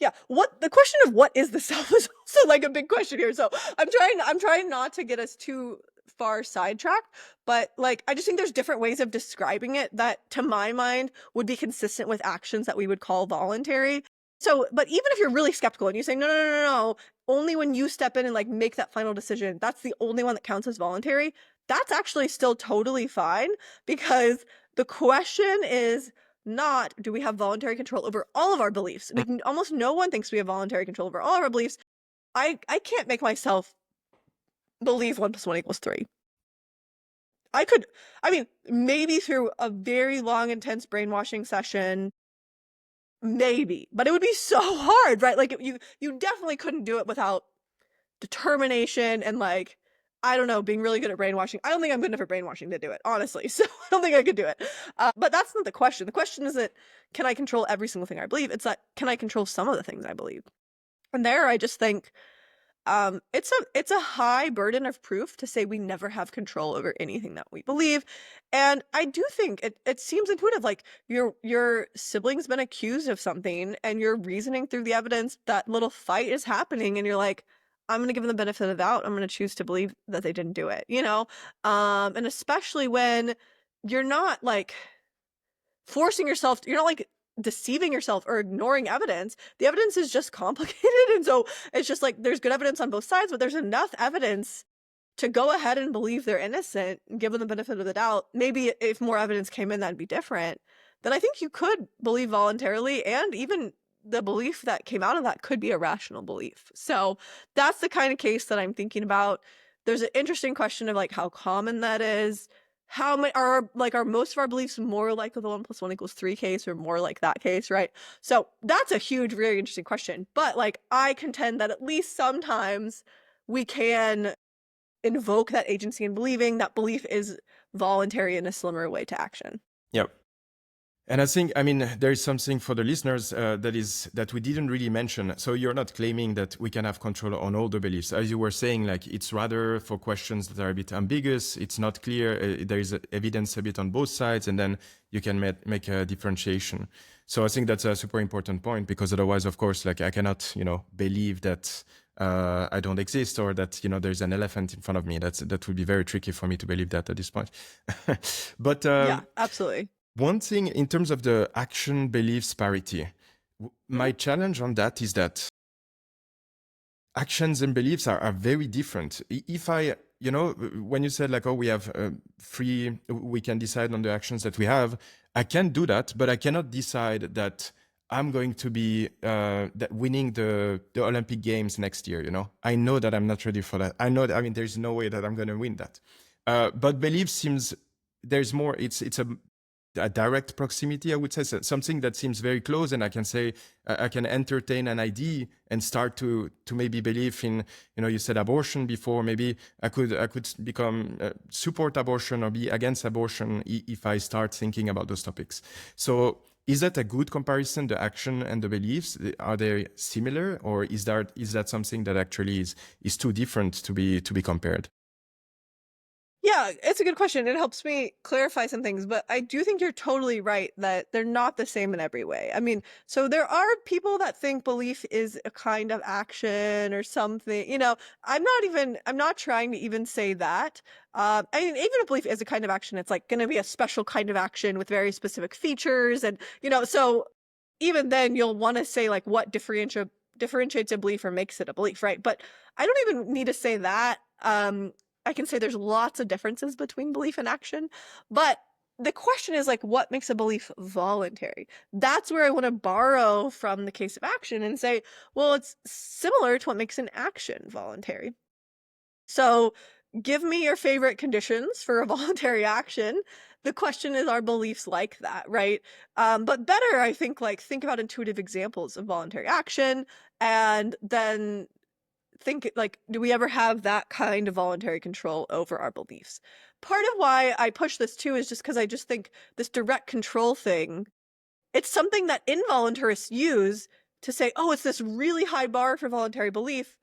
Yeah, the question of what is the self is also like a big question here. So I'm trying not to get us too far sidetracked, but like I just think there's different ways of describing it that to my mind would be consistent with actions that we would call voluntary. So, but even if you're really skeptical and you say, no, only when you step in and like make that final decision, that's the only one that counts as voluntary, that's actually still totally fine, because the question is not, do we have voluntary control over all of our beliefs? Almost no one thinks we have voluntary control over all of our beliefs. I can't make myself believe 1 + 1 = 3. I mean, maybe through a very long, intense brainwashing session, maybe, but it would be so hard, right? Like you definitely couldn't do it without determination and like, I don't know, being really good at brainwashing. I don't think I'm good enough at brainwashing to do it, honestly. So I don't think I could do it. But that's not the question. The question isn't, can I control every single thing I believe? It's that, can I control some of the things I believe? And there, I just think it's a high burden of proof to say we never have control over anything that we believe. And I do think it seems intuitive, like your sibling's been accused of something and you're reasoning through the evidence, that little fight is happening, and you're like, I'm going to give them the benefit of the doubt. I'm going to choose to believe that they didn't do it, and especially when you're not like forcing yourself, you're not like deceiving yourself or ignoring evidence. The evidence is just complicated. And so it's just like there's good evidence on both sides, but there's enough evidence to go ahead and believe they're innocent and give them the benefit of the doubt. Maybe if more evidence came in, that'd be different. Then I think you could believe voluntarily, and even the belief that came out of that could be a rational belief. So that's the kind of case that I'm thinking about. There's an interesting question of like how common that is. How many are most of our beliefs more like the 1 + 1 = 3 case, or more like that case, right? So that's a huge, very interesting question. But like, I contend that at least sometimes we can invoke that agency in believing. That belief is voluntary in a similar way to action. Yep. And I think, there is something for the listeners that we didn't really mention. So you're not claiming that we can have control on all the beliefs. As you were saying, like it's rather for questions that are a bit ambiguous. It's not clear. There is evidence a bit on both sides, and then you can make a differentiation. So I think that's a super important point, because otherwise, of course, like I cannot, believe that I don't exist, or that, there's an elephant in front of me. That would be very tricky for me to believe that at this point. But yeah, absolutely. One thing in terms of the action beliefs parity, my challenge on that is that actions and beliefs are very different. If I, when you said like, oh, we have we can decide on the actions that we have, I can do that, but I cannot decide that I'm going to be winning the Olympic Games next year. I know that I'm not ready for that. I know that, there's no way that I'm going to win that. But belief seems, there's more, it's a direct proximity, I would say, so something that seems very close, and I can say I can entertain an idea and start to maybe believe in, you said abortion before. Maybe I could become support abortion or be against abortion if I start thinking about those topics. So is that a good comparison, the action and the beliefs? Are they similar, or is that something that actually is too different to be compared? Yeah, it's a good question. It helps me clarify some things, but I do think you're totally right that they're not the same in every way. I mean, so there are people that think belief is a kind of action or something. I'm not trying to even say that. I mean, even if belief is a kind of action, it's like going to be a special kind of action with very specific features, and so even then you'll want to say like what differentiates a belief or makes it a belief, right? But I don't even need to say that. I can say there's lots of differences between belief and action, but the question is like, what makes a belief voluntary? That's where I want to borrow from the case of action and say, well, it's similar to what makes an action voluntary. So give me your favorite conditions for a voluntary action. The question is, are beliefs like that, right? But better, I think, like think about intuitive examples of voluntary action, and then think like, do we ever have that kind of voluntary control over our beliefs? Part of why I push this too is just because I just think this direct control thing, it's something that involuntarists use to say, oh, it's this really high bar for voluntary belief,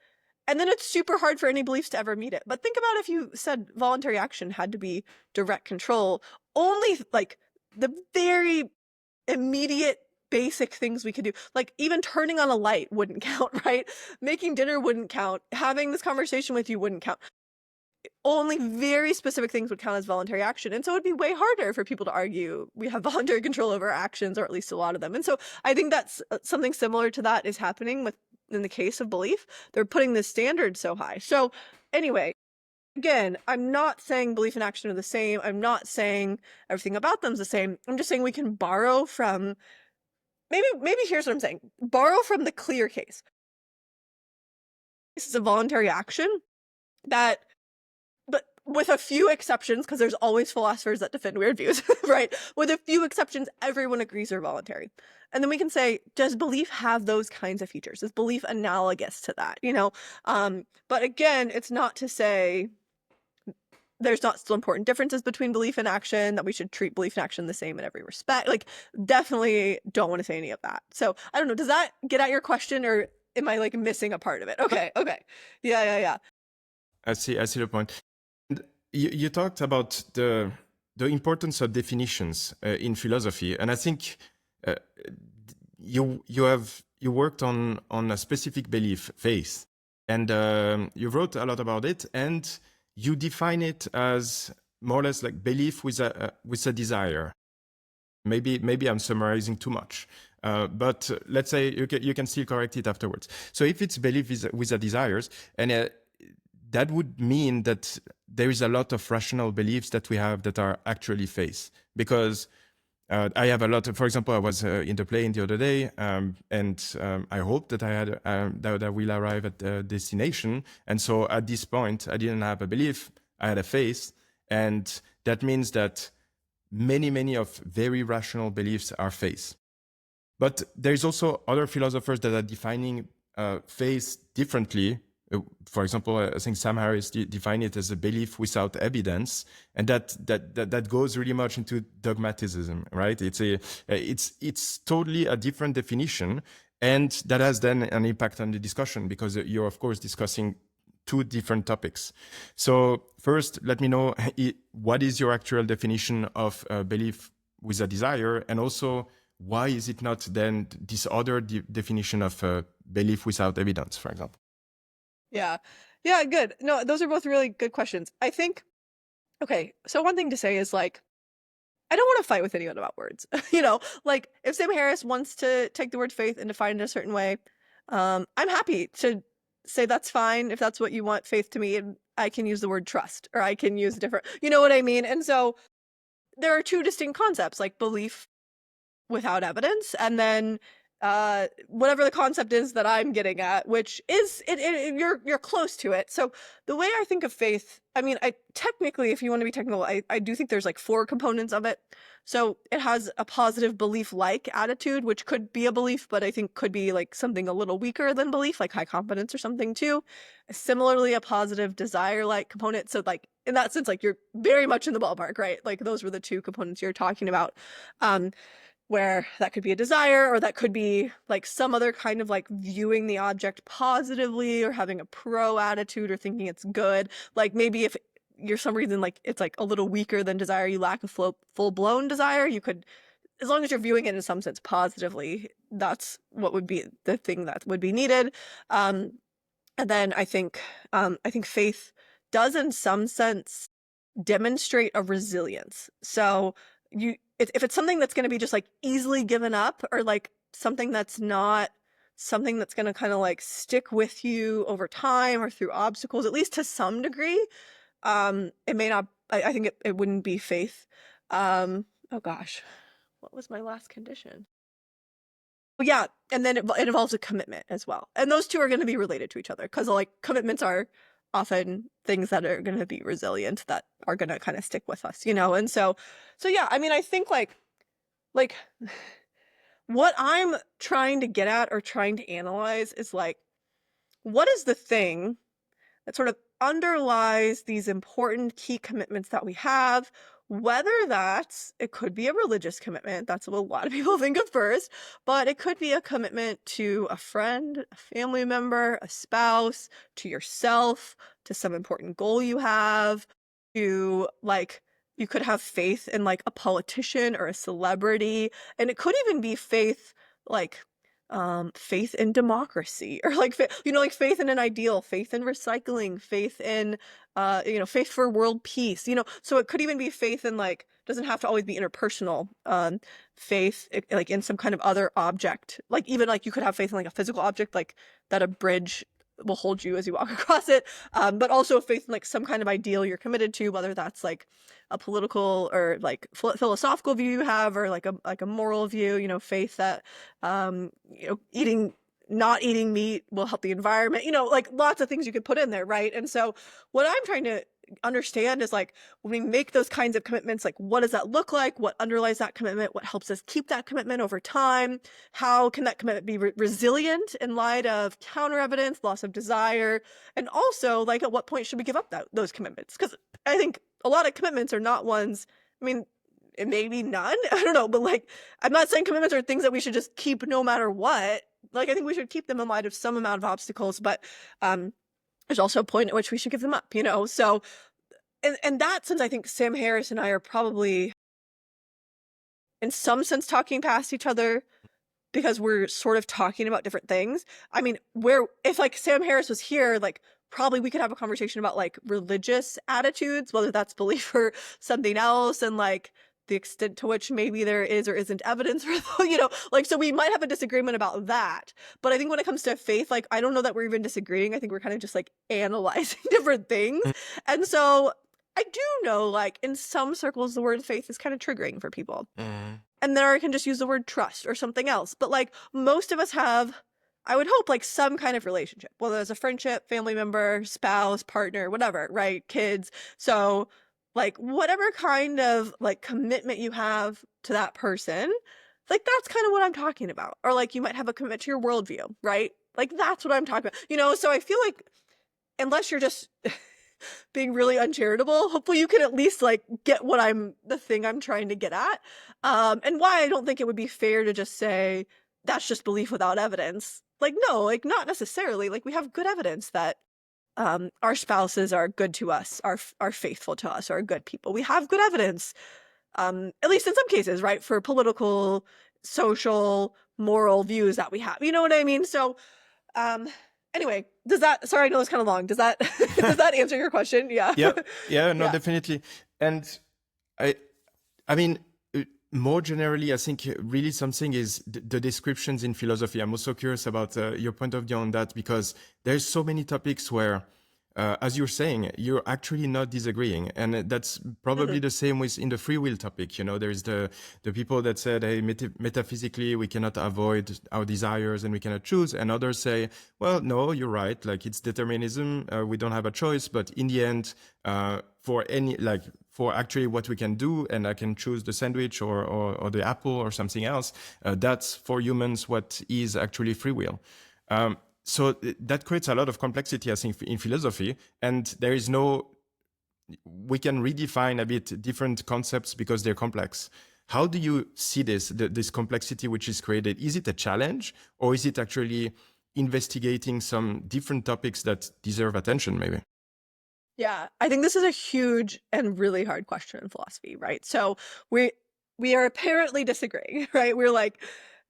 and then it's super hard for any beliefs to ever meet it. But think about if you said voluntary action had to be direct control, only like the very immediate basic things we could do, like even turning on a light wouldn't count, right? Making dinner wouldn't count. Having this conversation with you wouldn't count. Only very specific things would count as voluntary action. And so it'd be way harder for people to argue we have voluntary control over our actions, or at least a lot of them. And so I think that's something similar to that is happening in the case of belief. They're putting the standard so high. So anyway, again, I'm not saying belief and action are the same. I'm not saying everything about them's the same. I'm just saying we can borrow from, maybe here's what I'm saying. Borrow from the clear case. This is a voluntary action that, but with a few exceptions, because there's always philosophers that defend weird views, right? With a few exceptions, everyone agrees they're voluntary. And then we can say, does belief have those kinds of features? Is belief analogous to that? But again, it's not to say there's not still important differences between belief and action, that we should treat belief and action the same in every respect. Like, definitely don't want to say any of that. So I don't know, does that get at your question, or am I like missing a part of it? Okay. Yeah. I see the point. And you talked about the importance of definitions in philosophy, and I think you worked on a specific belief, faith, and you wrote a lot about it, and you define it as more or less like belief with a desire. Maybe I'm summarizing too much, but let's say you can still correct it afterwards. So if it's belief with a desires, and that would mean that there is a lot of rational beliefs that we have that are actually faith, because I have a lot of, for example, I was in the plane the other day, and I hope that that I will arrive at the destination. And so at this point, I didn't have a belief, I had a faith. And that means that many of very rational beliefs are faith. But there's also other philosophers that are defining faith differently. For example, I think Sam Harris defined it as a belief without evidence, and that goes really much into dogmatism, right? It's totally a different definition, and that has then an impact on the discussion, because you're of course discussing two different topics. So first, let me know what is your actual definition of belief with a desire, and also why is it not then this other definition of belief without evidence, for example? Yeah, good. No, those are both really good questions. I think, okay, so one thing to say is like, I don't want to fight with anyone about words. Like if Sam Harris wants to take the word faith and define it a certain way, I'm happy to say that's fine if that's what you want faith to mean. I can use the word trust, or I can use different, you know what I mean? And so there are two distinct concepts, like belief without evidence, and then whatever the concept is that I'm getting at, which is you're close to it. So the way I think of faith, I mean, I technically, if you want to be technical, I do think there's like 4 components of it. So it has a positive belief-like attitude, which could be a belief, but I think could be like something a little weaker than belief, like high confidence or something too. Similarly, a positive desire-like component. So like in that sense, like you're very much in the ballpark, right? Like those were the 2 components you're talking about. where that could be a desire, or that could be like some other kind of like viewing the object positively or having a pro attitude or thinking it's good. Like maybe if you're some reason like it's like a little weaker than desire, you lack a full-blown desire, you could, as long as you're viewing it in some sense positively, that's what would be the thing that would be needed. And then I think faith does in some sense demonstrate a resilience. So if it's something that's going to be just like easily given up, or like something that's not something that's going to kind of like stick with you over time or through obstacles, at least to some degree, it may not, I think it wouldn't be faith. Oh gosh, what was my last condition? Oh yeah, and then it involves a commitment as well. And those two are going to be related to each other, because like commitments are often things that are going to be resilient, that are going to kind of stick with us, and so yeah, I mean, I think like what I'm trying to get at or trying to analyze is like, what is the thing that sort of underlies these important key commitments that we have, whether it could be a religious commitment, that's what a lot of people think of first, but it could be a commitment to a friend, a family member, a spouse, to yourself, to some important goal you have, to like, you could have faith in like a politician or a celebrity, and it could even be faith like faith in democracy, or like like faith in an ideal, faith in recycling, faith in faith for world peace, so it could even be faith in like, doesn't have to always be interpersonal, faith like in some kind of other object, like even like you could have faith in like a physical object, like that a bridge will hold you as you walk across it, but also faith in like some kind of ideal you're committed to, whether that's like a political or like philosophical view you have, or like a moral view, faith that not eating meat will help the environment, like lots of things you could put in there, right? And so what I'm trying to understand is like, when we make those kinds of commitments, like what does that look like? What underlies that commitment? What helps us keep that commitment over time? How can that commitment be resilient in light of counter evidence, loss of desire? And also, like, at what point should we give up those commitments? Because I think a lot of commitments are not ones, I mean, it may be none, I don't know, but like, I'm not saying commitments are things that we should just keep no matter what. Like, I think we should keep them in light of some amount of obstacles, but there's also a point at which we should give them up, So, in that sense, I think Sam Harris and I are probably, in some sense, talking past each other, because we're sort of talking about different things. I mean, if like Sam Harris was here, like probably we could have a conversation about like religious attitudes, whether that's belief or something else, and like the extent to which maybe there is or isn't evidence for, like, so we might have a disagreement about that. But I think when it comes to faith, like, I don't know that we're even disagreeing. I think we're kind of just like analyzing different things. And so I do know, like, in some circles, the word faith is kind of triggering for people. And there I can just use the word trust or something else. But like, most of us have, I would hope, like some kind of relationship, whether it's a friendship, family member, spouse, partner, whatever, right? Kids. So like, whatever kind of like commitment you have to that person, like that's kind of what I'm talking about. Or like, you might have a commitment to your worldview, right? Like, that's what I'm talking about, so I feel like, unless you're just being really uncharitable, hopefully you can at least like get the thing I'm trying to get at. And why I don't think it would be fair to just say that's just belief without evidence. Like, no, like not necessarily. Like, we have good evidence that our spouses are good to us, are faithful to us, are good people. We have good evidence, at least in some cases, right, for political, social, moral views that we have. You know what I mean? So, anyway, sorry, I know it's kind of long. Does that does that answer your question? Yeah. Yeah, no, Yeah. definitely. And I mean, more generally, I think really something is the descriptions in philosophy. I'm also curious about your point of view on that, because there's so many topics where, as you're saying, you're actually not disagreeing. And that's probably the same with in the free will topic. There's the people that said, hey, metaphysically, we cannot avoid our desires and we cannot choose. And others say, well, no, you're right. Like, it's determinism. We don't have a choice. But in the end, for actually what we can do, and I can choose the sandwich or the apple or something else, that's for humans what is actually free will. So that creates a lot of complexity, I think, in philosophy. And there is we can redefine a bit different concepts because they're complex. How do you see this complexity which is created? Is it a challenge, or is it actually investigating some different topics that deserve attention, maybe? Yeah, I think this is a huge and really hard question in philosophy, right? So we are apparently disagreeing, right? We're like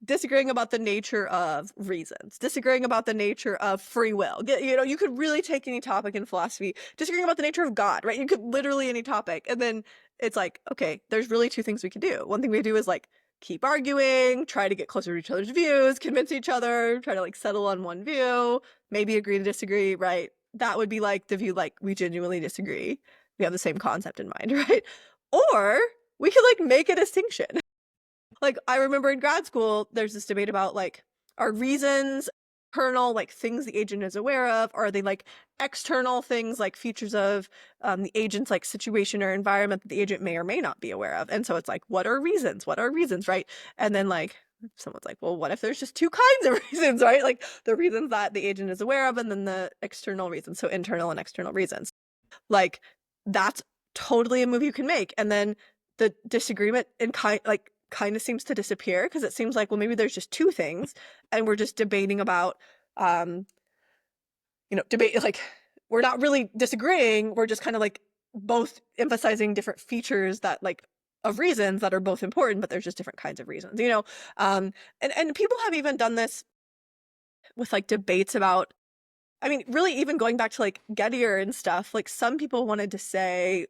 disagreeing about the nature of reasons, disagreeing about the nature of free will. You know, you could really take any topic in philosophy, disagreeing about the nature of God, right? You could literally any topic. And then it's like, okay, there's really two things we could do. One thing we do is like keep arguing, try to get closer to each other's views, convince each other, try to like settle on one view, maybe agree to disagree, right? That would be like the view like we genuinely disagree. We have the same concept in mind, right? Or we could like make a distinction. Like I remember in grad school, there's this debate about like, are reasons internal, like things the agent is aware of? Or are they like external things, like features of the agent's like situation or environment that the agent may or may not be aware of? And so it's like, what are reasons? What are reasons, right? And then like someone's like, well, what if there's just two kinds of reasons, right? Like the reasons that the agent is aware of, and then the external reasons, so internal and external reasons. Like that's totally a move you can make. And then the disagreement in kind of seems to disappear, because it seems like, well, maybe there's just two things and we're just debating about debate, like we're not really disagreeing, we're just kind of like both emphasizing different features that like of reasons that are both important, but there's just different kinds of reasons, and people have even done this with like debates about, I mean, really even going back to like Gettier and stuff, like some people wanted to say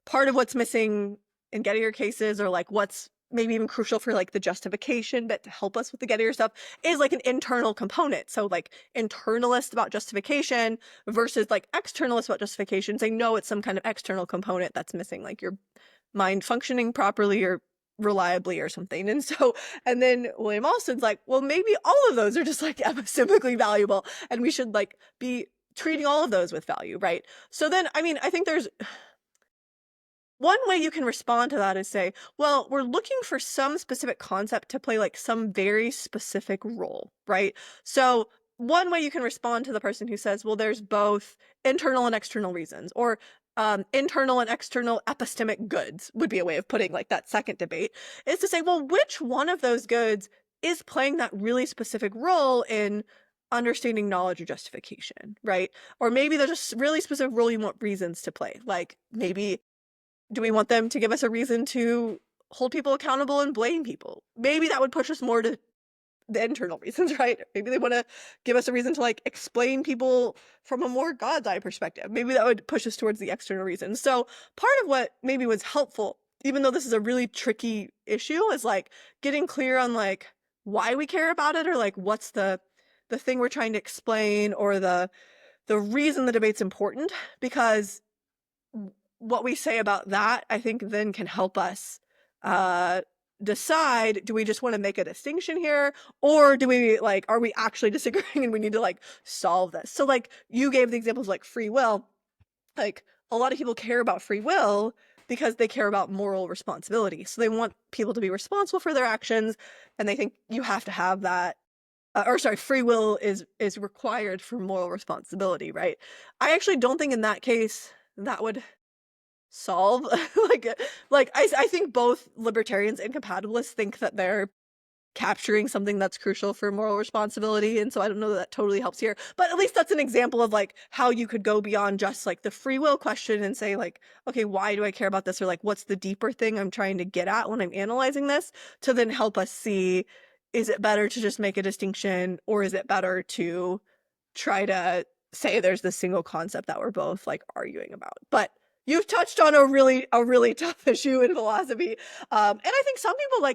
part of what's missing in Gettier cases, or like what's maybe even crucial for like the justification, but to help us with the Gettier stuff, is like an internal component. So like internalist about justification versus like externalist about justification, saying no, it's some kind of external component that's missing, like your mind functioning properly or reliably or something. And so, and then William Alston's like, well, maybe all of those are just like epistemically valuable, and we should like be treating all of those with value, right? So then, I mean, I think there's one way you can respond to that is say, well, we're looking for some specific concept to play like some very specific role, right? So one way you can respond to the person who says, well, there's both internal and external reasons, or internal and external epistemic goods would be a way of putting like that second debate, is to say, well, which one of those goods is playing that really specific role in understanding knowledge or justification, right? Or maybe there's a really specific role you want reasons to play. Like maybe do we want them to give us a reason to hold people accountable and blame people? Maybe that would push us more to the internal reasons, right? Maybe they want to give us a reason to like explain people from a more God's eye perspective. Maybe that would push us towards the external reasons. So part of what maybe was helpful, even though this is a really tricky issue, is like getting clear on like why we care about it, or like what's the thing we're trying to explain, or the reason the debate's important, because what we say about that, I think, then can help us decide, do we just want to make a distinction here, or do we like, are we actually disagreeing and we need to like solve this? So like you gave the examples like free will, like a lot of people care about free will because they care about moral responsibility. So they want people to be responsible for their actions, and they think you have to have that. Free will is required for moral responsibility, right? I actually don't think in that case that would solve I think both libertarians and compatibilists think that they're capturing something that's crucial for moral responsibility, and so I don't know that totally helps here, but at least that's an example of like how you could go beyond just like the free will question and say like, okay, why do I care about this, or like what's the deeper thing I'm trying to get at when I'm analyzing this, to then help us see, is it better to just make a distinction, or is it better to try to say there's this single concept that we're both like arguing about? But you've touched on a really tough issue in philosophy, and I think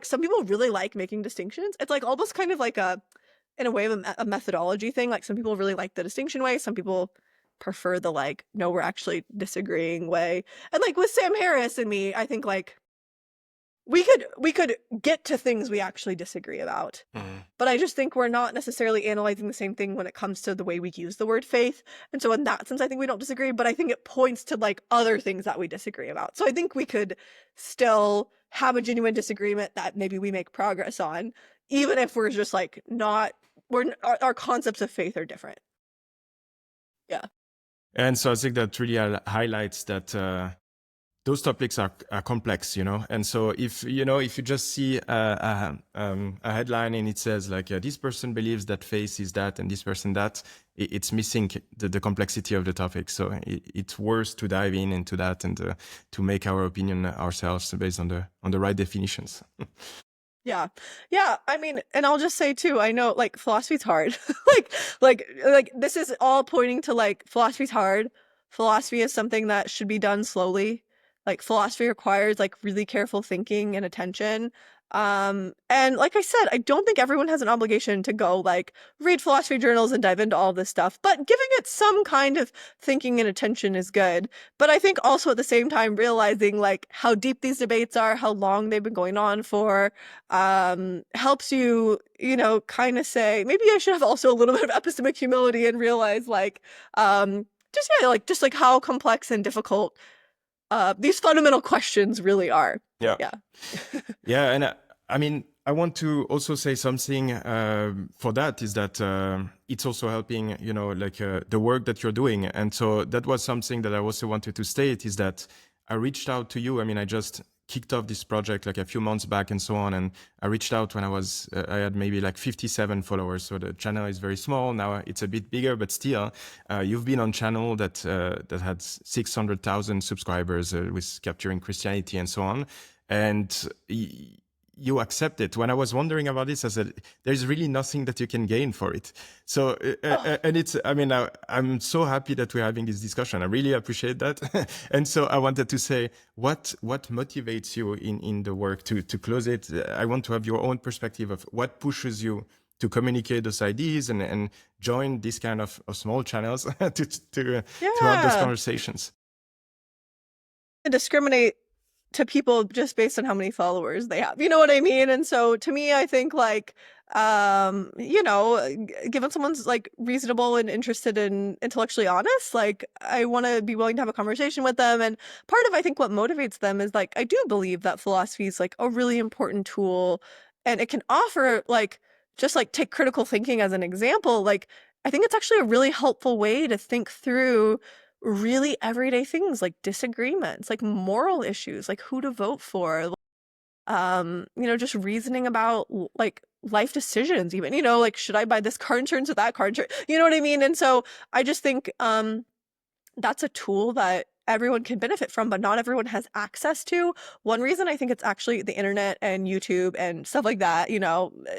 some people really like making distinctions. It's like almost kind of like in a way of a methodology thing. Like some people really like the distinction way, some people prefer the like, no, we're actually disagreeing way. And like with Sam Harris and me, I think like we could get to things we actually disagree about. But I just think we're not necessarily analyzing the same thing when it comes to the way we use the word faith. And so in that sense, I think we don't disagree, but I think it points to like other things that we disagree about. So I think we could still have a genuine disagreement that maybe we make progress on, even if we're just like our concepts of faith are different. Yeah. And so I think that really highlights that those topics are complex, and so if you just see a headline and it says like this person believes that face is that and this person that, it's missing the complexity of the topic. So it's worth to dive into that and to make our opinion ourselves based on the right definitions. Yeah. Yeah. I mean, and I'll just say too, I know like philosophy's hard. like this is all pointing to like philosophy's hard. Philosophy is something that should be done slowly. Like philosophy requires like really careful thinking and attention. And like I said, I don't think everyone has an obligation to go like read philosophy journals and dive into all this stuff, but giving it some kind of thinking and attention is good. But I think also at the same time realizing like how deep these debates are, how long they've been going on for, helps you, kind of say, maybe I should have also a little bit of epistemic humility and realize like, just like how complex and difficult these fundamental questions really are. Yeah. Yeah. Yeah. And I mean, I want to also say something for that is that it's also helping, the work that you're doing. And so that was something that I also wanted to state is that I reached out to you. I mean, I just kicked off this project like a few months back and so on. And I reached out when I had maybe like 57 followers. So the channel is very small. Now it's a bit bigger, but still, you've been on channel that had 600,000 subscribers with Capturing Christianity and so on. And you accept it. When I was wondering about this, I said, there's really nothing that you can gain for it. So, and it's, I mean, I'm so happy that we're having this discussion. I really appreciate that. And so I wanted to say, what motivates you in the work to close it? I want to have your own perspective of what pushes you to communicate those ideas and join this kind of small channels to have those conversations. And discriminate to people just based on how many followers they have. You know what I mean? And so to me, I think like, given someone's like reasonable and interested and intellectually honest, like I want to be willing to have a conversation with them. And part of, I think what motivates them is like, I do believe that philosophy is like a really important tool and it can offer like, just like take critical thinking as an example. Like, I think it's actually a really helpful way to think through really everyday things like disagreements, like moral issues, like who to vote for, just reasoning about like life decisions, even, like should I buy this car insurance or that car insurance? You know what I mean? And so I just think that's a tool that everyone can benefit from, but not everyone has access to. One reason I think it's actually the internet and YouTube and stuff like that,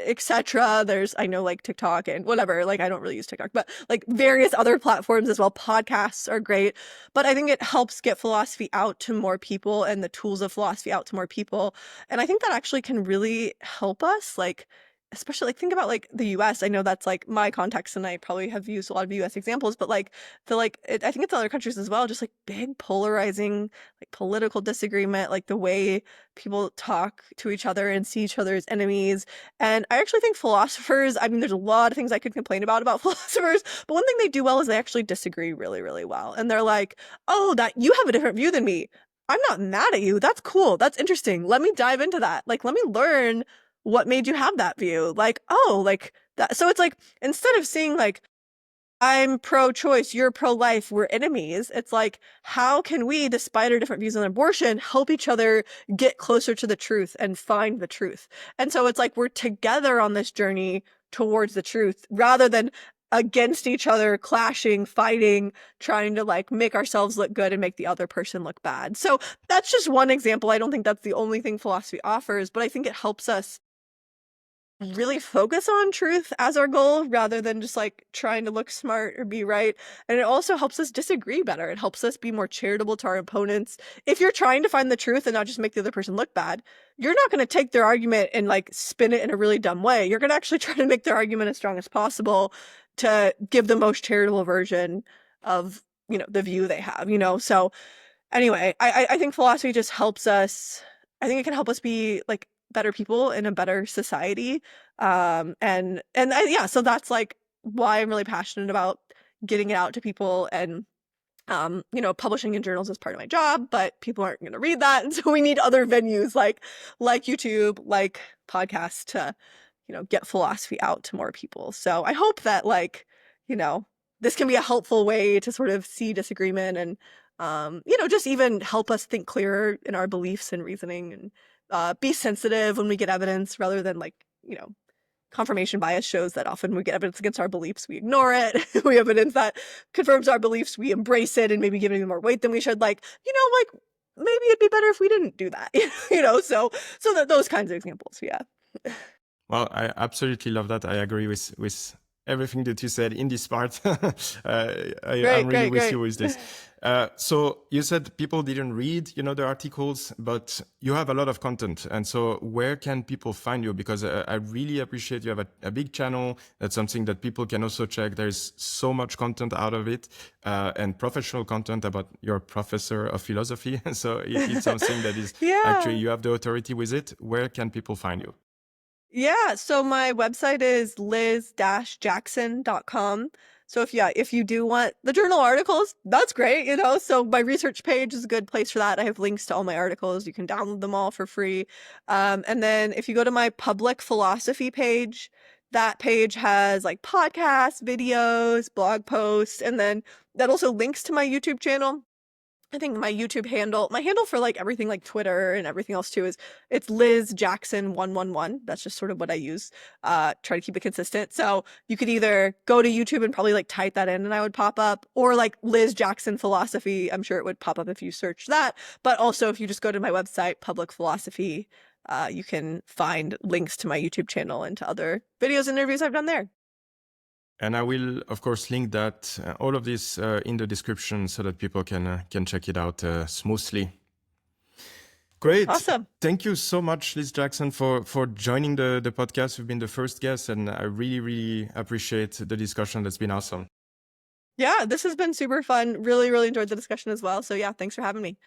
etc. There's, I know like TikTok and whatever, like I don't really use TikTok, but like various other platforms as well. Podcasts are great, but I think it helps get philosophy out to more people and the tools of philosophy out to more people. And I think that actually can really help us, like, especially like think about like the US. I know that's like my context and I probably have used a lot of US examples, but like I think it's in other countries as well, just like big polarizing like political disagreement, like the way people talk to each other and see each other as enemies. And I actually think philosophers, I mean, there's a lot of things I could complain about philosophers, but one thing they do well is they actually disagree really, really well. And they're like, oh, that you have a different view than me. I'm not mad at you. That's cool. That's interesting. Let me dive into that. Like, let me learn what made you have that view? Like, oh, like that. So it's like, instead of seeing like, I'm pro-choice, you're pro-life, we're enemies, it's like, how can we, despite our different views on abortion, help each other get closer to the truth and find the truth? And so it's like, we're together on this journey towards the truth rather than against each other, clashing, fighting, trying to like make ourselves look good and make the other person look bad. So that's just one example. I don't think that's the only thing philosophy offers, but I think it helps us really focus on truth as our goal rather than just like trying to look smart or be right. And it also helps us disagree better. It helps us be more charitable to our opponents. If you're trying to find the truth and not just make the other person look bad, you're not going to take their argument and like spin it in a really dumb way. You're going to actually try to make their argument as strong as possible to give the most charitable version of, the view they have, So anyway, I think philosophy just helps us. I think it can help us be like better people in a better society. So that's like why I'm really passionate about getting it out to people and, publishing in journals is part of my job, but people aren't going to read that. And so we need other venues like YouTube, like podcasts to, get philosophy out to more people. So I hope that like, this can be a helpful way to sort of see disagreement and just even help us think clearer in our beliefs and reasoning, and be sensitive when we get evidence rather than confirmation bias shows that often we get evidence against our beliefs, we ignore it. We have evidence that confirms our beliefs, we embrace it and maybe give it more weight than we should. Maybe it'd be better if we didn't do that. So that those kinds of examples. Yeah. Well, I absolutely love that. I agree with everything that you said in this part. I'm really with you with this. So you said people didn't read, the articles, but you have a lot of content. And so where can people find you? Because I really appreciate you have a big channel. That's something that people can also check. There's so much content out of it, and professional content about your professor of philosophy. So it's something that is actually, you have the authority with it. Where can people find you? Yeah, so my website is liz-jackson.com. So if you do want the journal articles, that's great, So my research page is a good place for that. I have links to all my articles. You can download them all for free. And then if you go to my public philosophy page, that page has podcasts, videos, blog posts, and then that also links to my YouTube channel. I think my handle for everything Twitter and everything else too it's Liz Jackson 111. That's just sort of what I use. Try to keep it consistent. So you could either go to YouTube and probably type that in and I would pop up, or Liz Jackson Philosophy. I'm sure it would pop up if you search that. But also if you just go to my website, Public Philosophy, you can find links to my YouTube channel and to other videos and interviews I've done there. And I will, of course, link that all of this in the description so that people can check it out smoothly. Great. Awesome. Thank you so much, Liz Jackson, for joining the podcast. You've been the first guest, and I really, really appreciate the discussion. That's been awesome. Yeah, this has been super fun. Really, really enjoyed the discussion as well. So yeah, thanks for having me.